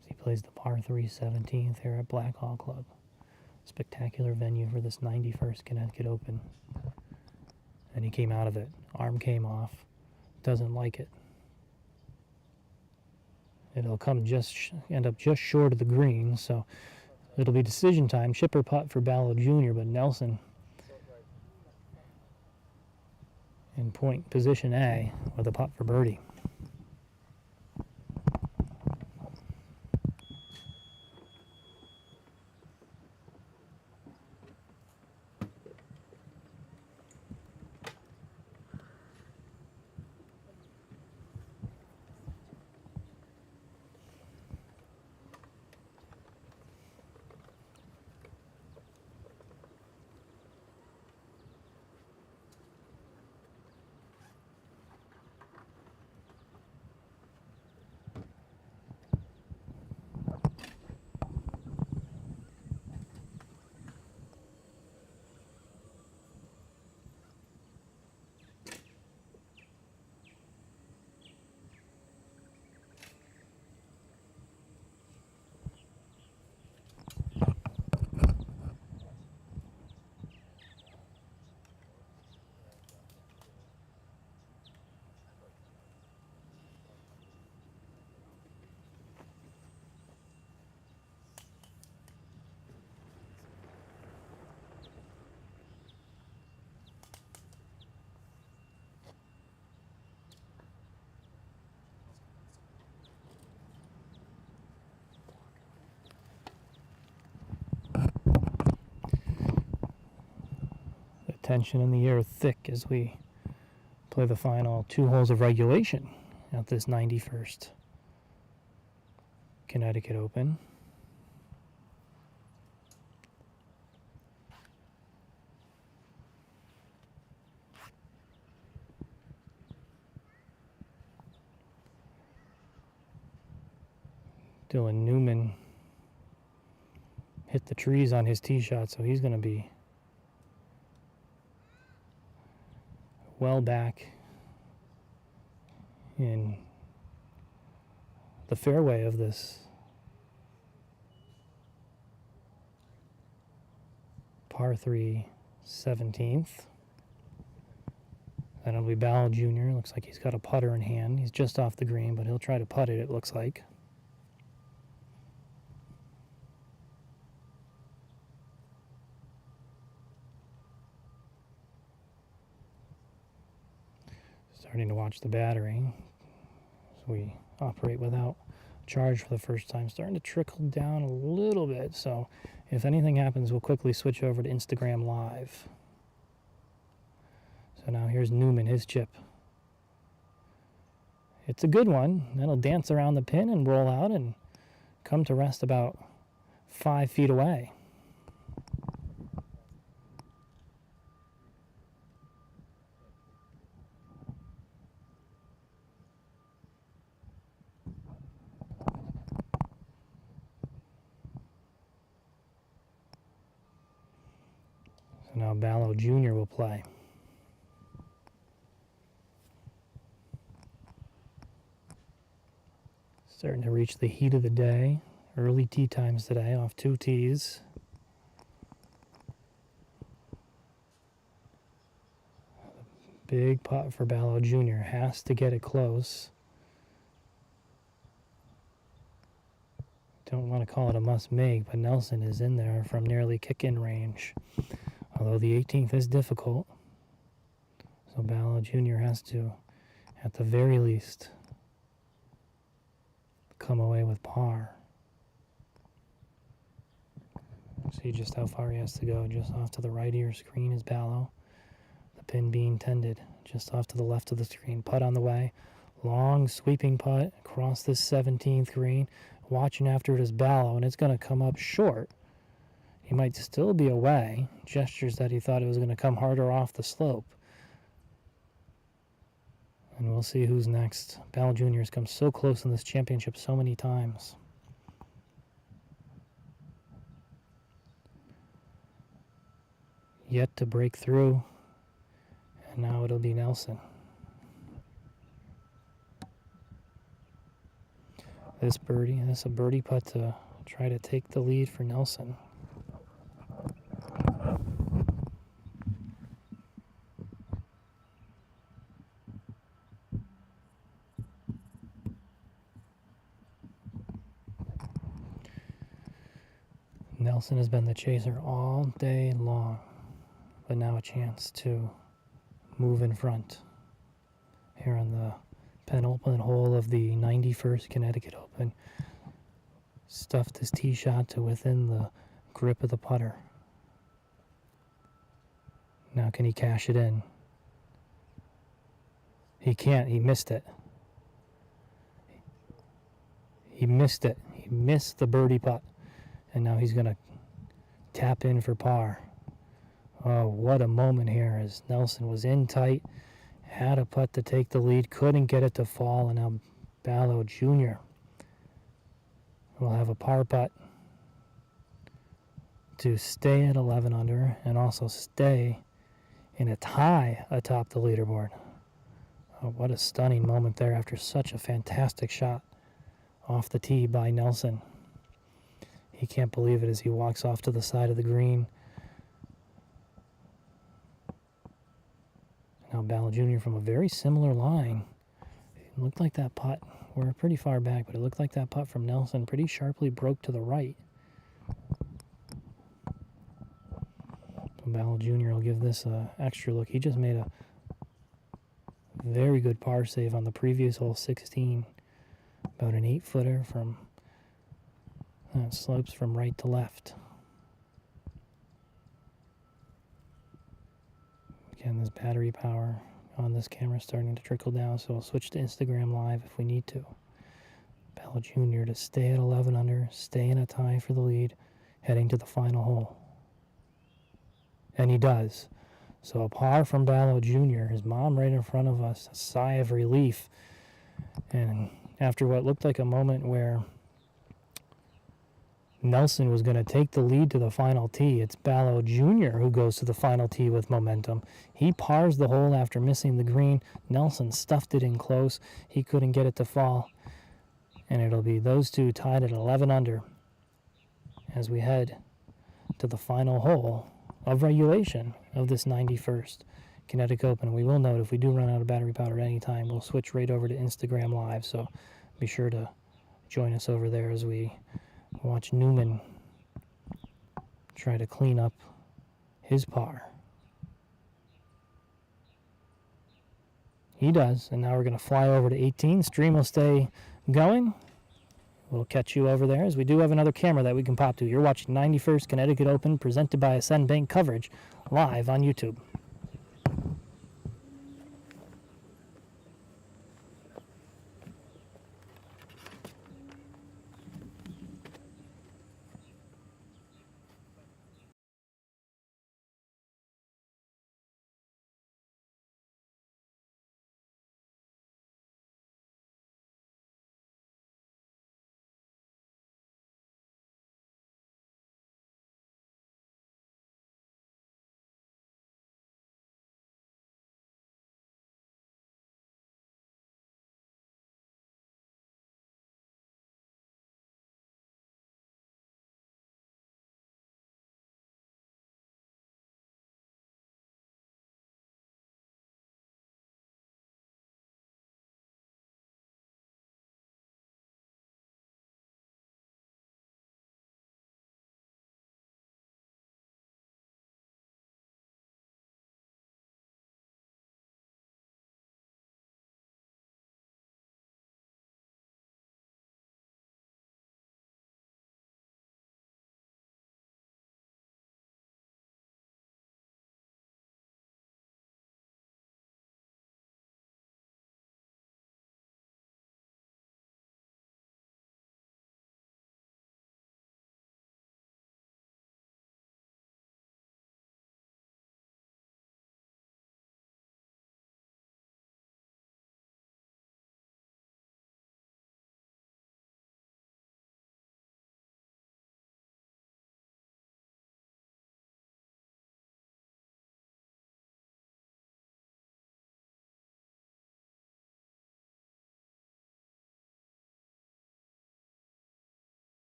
as he plays the par 3 17th here at Blackhall Club. Spectacular venue for this 91st Connecticut Open. And he came out of it. Arm came off. Doesn't like it. It'll come end up just short of the green, so it'll be decision time. Chipper putt for Ballo Jr., but Nelson in point position A with a putt for birdie. tension in the air thick as we play the final 2 holes of regulation at this 91st Connecticut Open. Dylan Newman hit the trees on his tee shot, so he's going to be well back in the fairway of this par 3 17th. That'll be Ball Jr. Looks like he's got a putter in hand. He's just off the green, but he'll try to putt it, it looks like. Starting to watch the battery as we operate without charge for the first time. Starting to trickle down a little bit, so if anything happens, we'll quickly switch over to Instagram Live. So now here's Newman, his chip. It's a good one. That'll dance around the pin and roll out and come to rest about 5 feet away. So now Ball Jr. will play. Starting to reach the heat of the day. Early tee times today off 2 tees. Big putt for Ball Jr. Has to get it close. Don't want to call it a must-make, but Nelson is in there from nearly kick-in range. Although the 18th is difficult. So Ball Jr. has to, at the very least, come away with par. See just how far he has to go. Just off to the right of your screen is Ballo. The pin being tended just off to the left of the screen. Putt on the way. Long sweeping putt across this 17th green. Watching after it is Ballo, and it's going to come up short. He might still be away. Gestures that he thought it was going to come harder off the slope. And we'll see who's next. Ball Jr. has come so close in this championship so many times. Yet to break through. And now it'll be Nelson. This a birdie putt to try to take the lead for Nelson. Nelson has been the chaser all day long, but now a chance to move in front here on the penultimate hole of the 91st Connecticut Open. Stuffed his tee shot to within the grip of the putter. Now can he cash it in? He can't. He missed it. He missed it. He missed the birdie putt. And now he's going to tap in for par. Oh, what a moment here as Nelson was in tight, had a putt to take the lead, couldn't get it to fall, and now Ball Jr. will have a par putt to stay at 11 under and also stay in a tie atop the leaderboard. Oh, what a stunning moment there after such a fantastic shot off the tee by Nelson. He can't believe it as he walks off to the side of the green. Now Ball Jr. from a very similar line. It looked like that putt, we're pretty far back, but it looked like that putt from Nelson pretty sharply broke to the right. So Ball Jr. will give this an extra look. He just made a very good par save on the previous hole, 16. About an 8-footer from... slopes from right to left. Again, this battery power on this camera is starting to trickle down, so we'll switch to Instagram Live if we need to. Bell Jr. to stay at 11 under, stay in a tie for the lead, heading to the final hole. And he does. So a par from Ballo Jr., his mom right in front of us, a sigh of relief. And after what looked like a moment where Nelson was going to take the lead to the final tee, it's Ballo Jr. who goes to the final tee with momentum. He pars the hole after missing the green. Nelson stuffed it in close. He couldn't get it to fall. And it'll be those two tied at 11 under as we head to the final hole of regulation of this 91st Connecticut Open. We will note if we do run out of battery power at any time, we'll switch right over to Instagram Live, so be sure to join us over there as we watch Newman try to clean up his par. He does, and now we're going to fly over to 18. Stream will stay going. We'll catch you over there, as we do have another camera that we can pop to. You're watching 91st Connecticut Open, presented by Ascend Bank coverage, live on YouTube.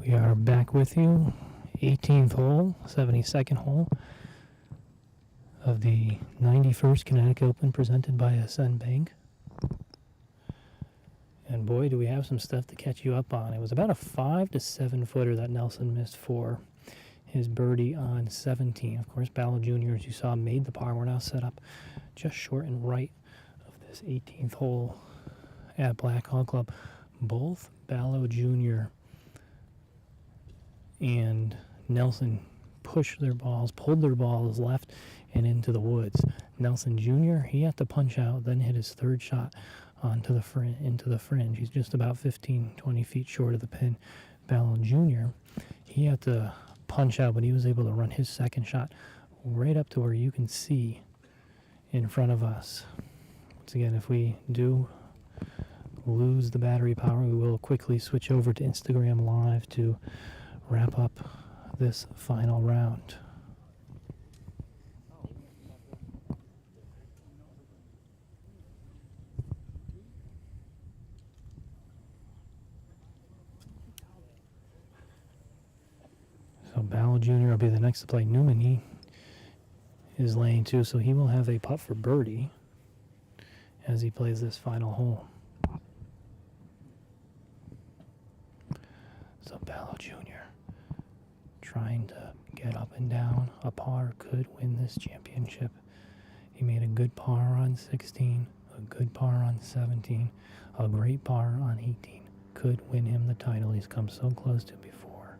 We are back with you. 18th hole, 72nd hole of the 91st Connecticut Open presented by Ascend Bank. And boy, do we have some stuff to catch you up on. It was about a 5 to 7 footer that Nelson missed for his birdie on 17. Of course, Ballo Jr., as you saw, made the par. We're now set up just short and right of this 18th hole at Blackhall Club. Both Ballo Jr. and Nelson pushed their balls, pulled their balls left and into the woods. Nelson Jr., he had to punch out, then hit his third shot onto the into the fringe. He's just about 15, 20 feet short of the pin. Ballo Jr., he had to punch out, but he was able to run his second shot right up to where you can see in front of us. Once again, if we do lose the battery power, we will quickly switch over to Instagram Live to wrap up this final round. So Ballo Jr. will be the next to play. Newman, he is laying two, so he will have a putt for birdie as he plays this final hole. So Ballo Jr. trying to get up and down. A par could win this championship. He made a good par on 16, a good par on 17, a great par on 18. Could win him the title he's come so close to before.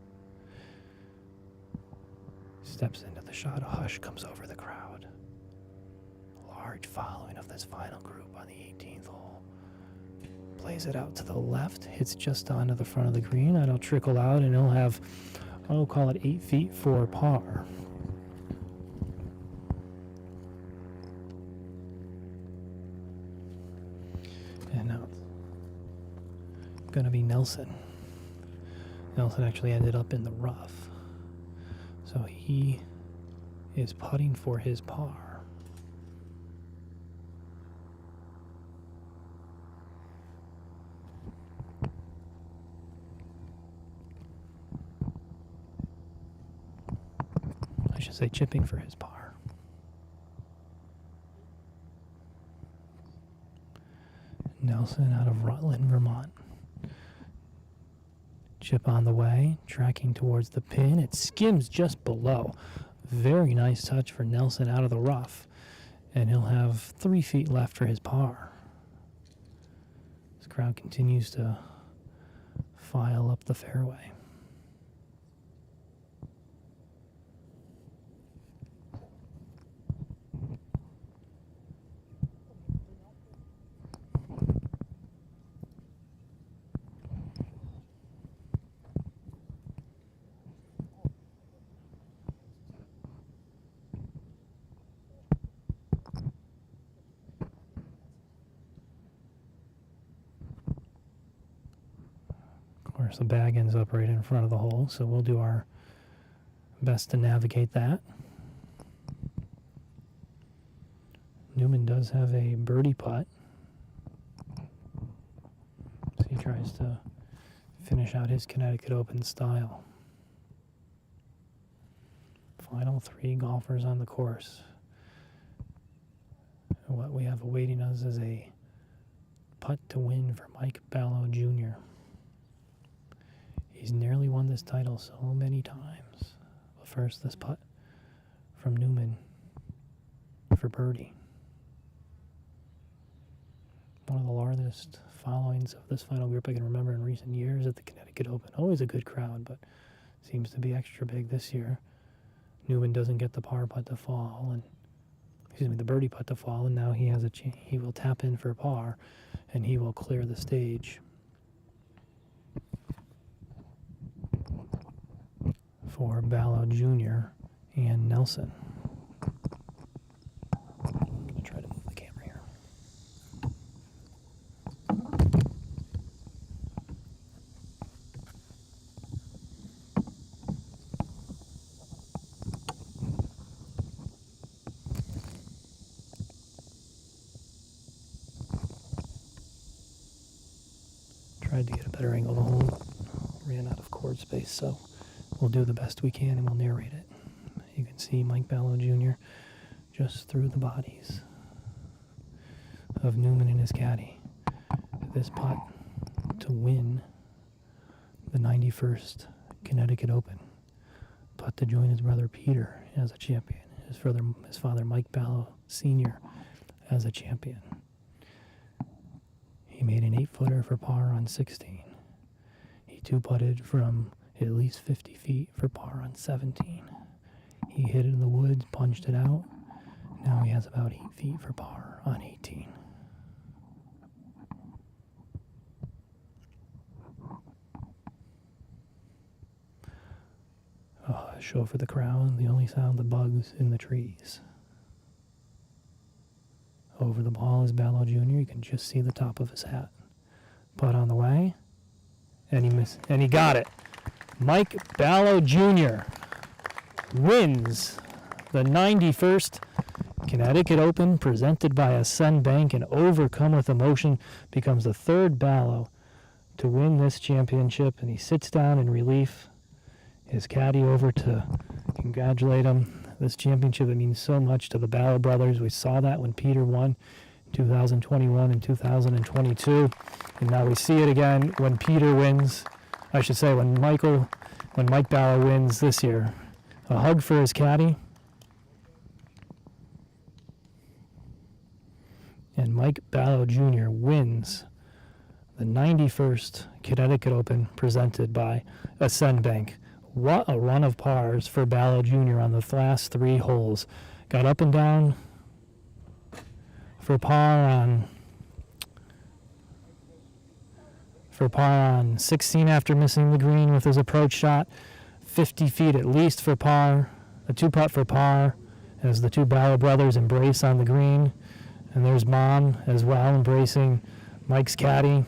Steps into the shot, a hush comes over the crowd. Large following of this final group on the 18th hole. Plays it out to the left, hits just onto the front of the green. That'll trickle out and he'll have, I'll call it 8 feet for par. And now it's gonna be Nelson. Nelson actually ended up in the rough. So he is putting for his par. I should say chipping for his par. Nelson out of Rutland, Vermont. Chip on the way, tracking towards the pin. It skims just below. Very nice touch for Nelson out of the rough. And he'll have 3 feet left for his par. This crowd continues to file up the fairway. Of course, the bag ends up right in front of the hole, so we'll do our best to navigate that. Newman does have a birdie putt, so he tries to finish out his Connecticut Open style. Final 3 golfers on the course. And what we have awaiting us is a putt to win for Mike Ballo Jr. He's nearly won this title so many times. But first, this putt from Newman for birdie. One of the largest followings of this final group I can remember in recent years at the Connecticut Open. Always a good crowd, but seems to be extra big this year. Newman doesn't get the par putt to fall, and the birdie putt to fall, and now he has a chance. He will tap in for par, and he will clear the stage for Ballo Jr. and Nelson. I'm going to try to move the camera here. Tried to get a better angle of the hole, ran out of course. court space, so we'll do the best we can and we'll narrate it. You can see Mike Ballo Jr. just through the bodies of Newman and his caddy. This putt to win the 91st Connecticut Open. Putt to join his brother Peter as a champion. His father Mike Ballo Sr. as a champion. He made an 8-footer for par on 16. He 2-putted from at least 50 feet for par on 17. He hit it in the woods, punched it out. Now he has about 8 feet for par on 18. A show for the crowd, the only sound, the bugs in the trees. Over the ball is Ballo Jr. You can just see the top of his hat. Putt on the way, and he got it. Mike Ballo Jr. wins the 91st Connecticut Open presented by Ascend Bank, and overcome with emotion becomes the third Ballo to win this championship, and he sits down in relief. His caddy over to congratulate him. This championship, it means so much to the Ballo brothers. We saw that when Peter won in 2021 and 2022. And now we see it again when Peter wins. I should say when Mike Ballo wins this year. A hug for his caddy. And Mike Ballo Jr. wins the 91st Connecticut Open presented by Ascend Bank. What a run of pars for Ballo Jr. on the last 3 holes. Got up and down for par on 16 after missing the green with his approach shot. 50 feet at least for par. A 2-putt for par as the 2 Ballo brothers embrace on the green. And there's Mom as well embracing Mike's caddy.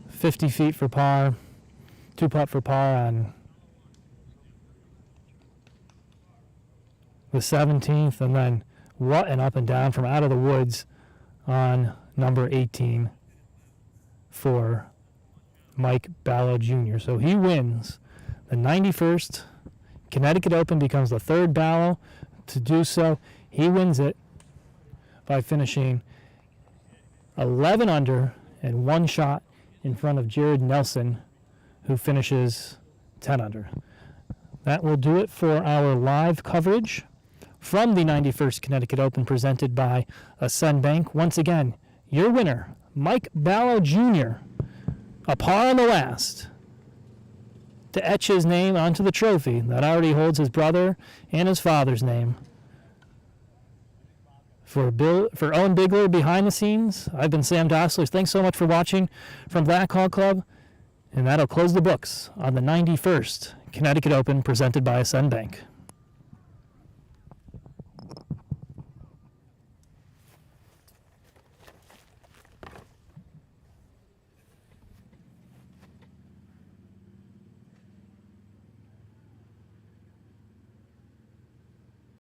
50 feet for par. 2-putt for par on the 17th, and then what an up and down from out of the woods on number 18 for Mike Ballo Jr. So he wins the 91st Connecticut Open, becomes the third Ballo to do so. He wins it by finishing 11 under and 1 shot in front of Jared Nelson, who finishes 10 under. That will do it for our live coverage from the 91st Connecticut Open presented by Ascend Bank. Once again, your winner, Mike Ballo Jr., a par on the last to etch his name onto the trophy that already holds his brother and his father's name. For Owen Bigler behind the scenes, I've been Sam Dossler. Thanks so much for watching from Black Hawk Club, and that'll close the books on the 91st Connecticut Open presented by Ascend Bank.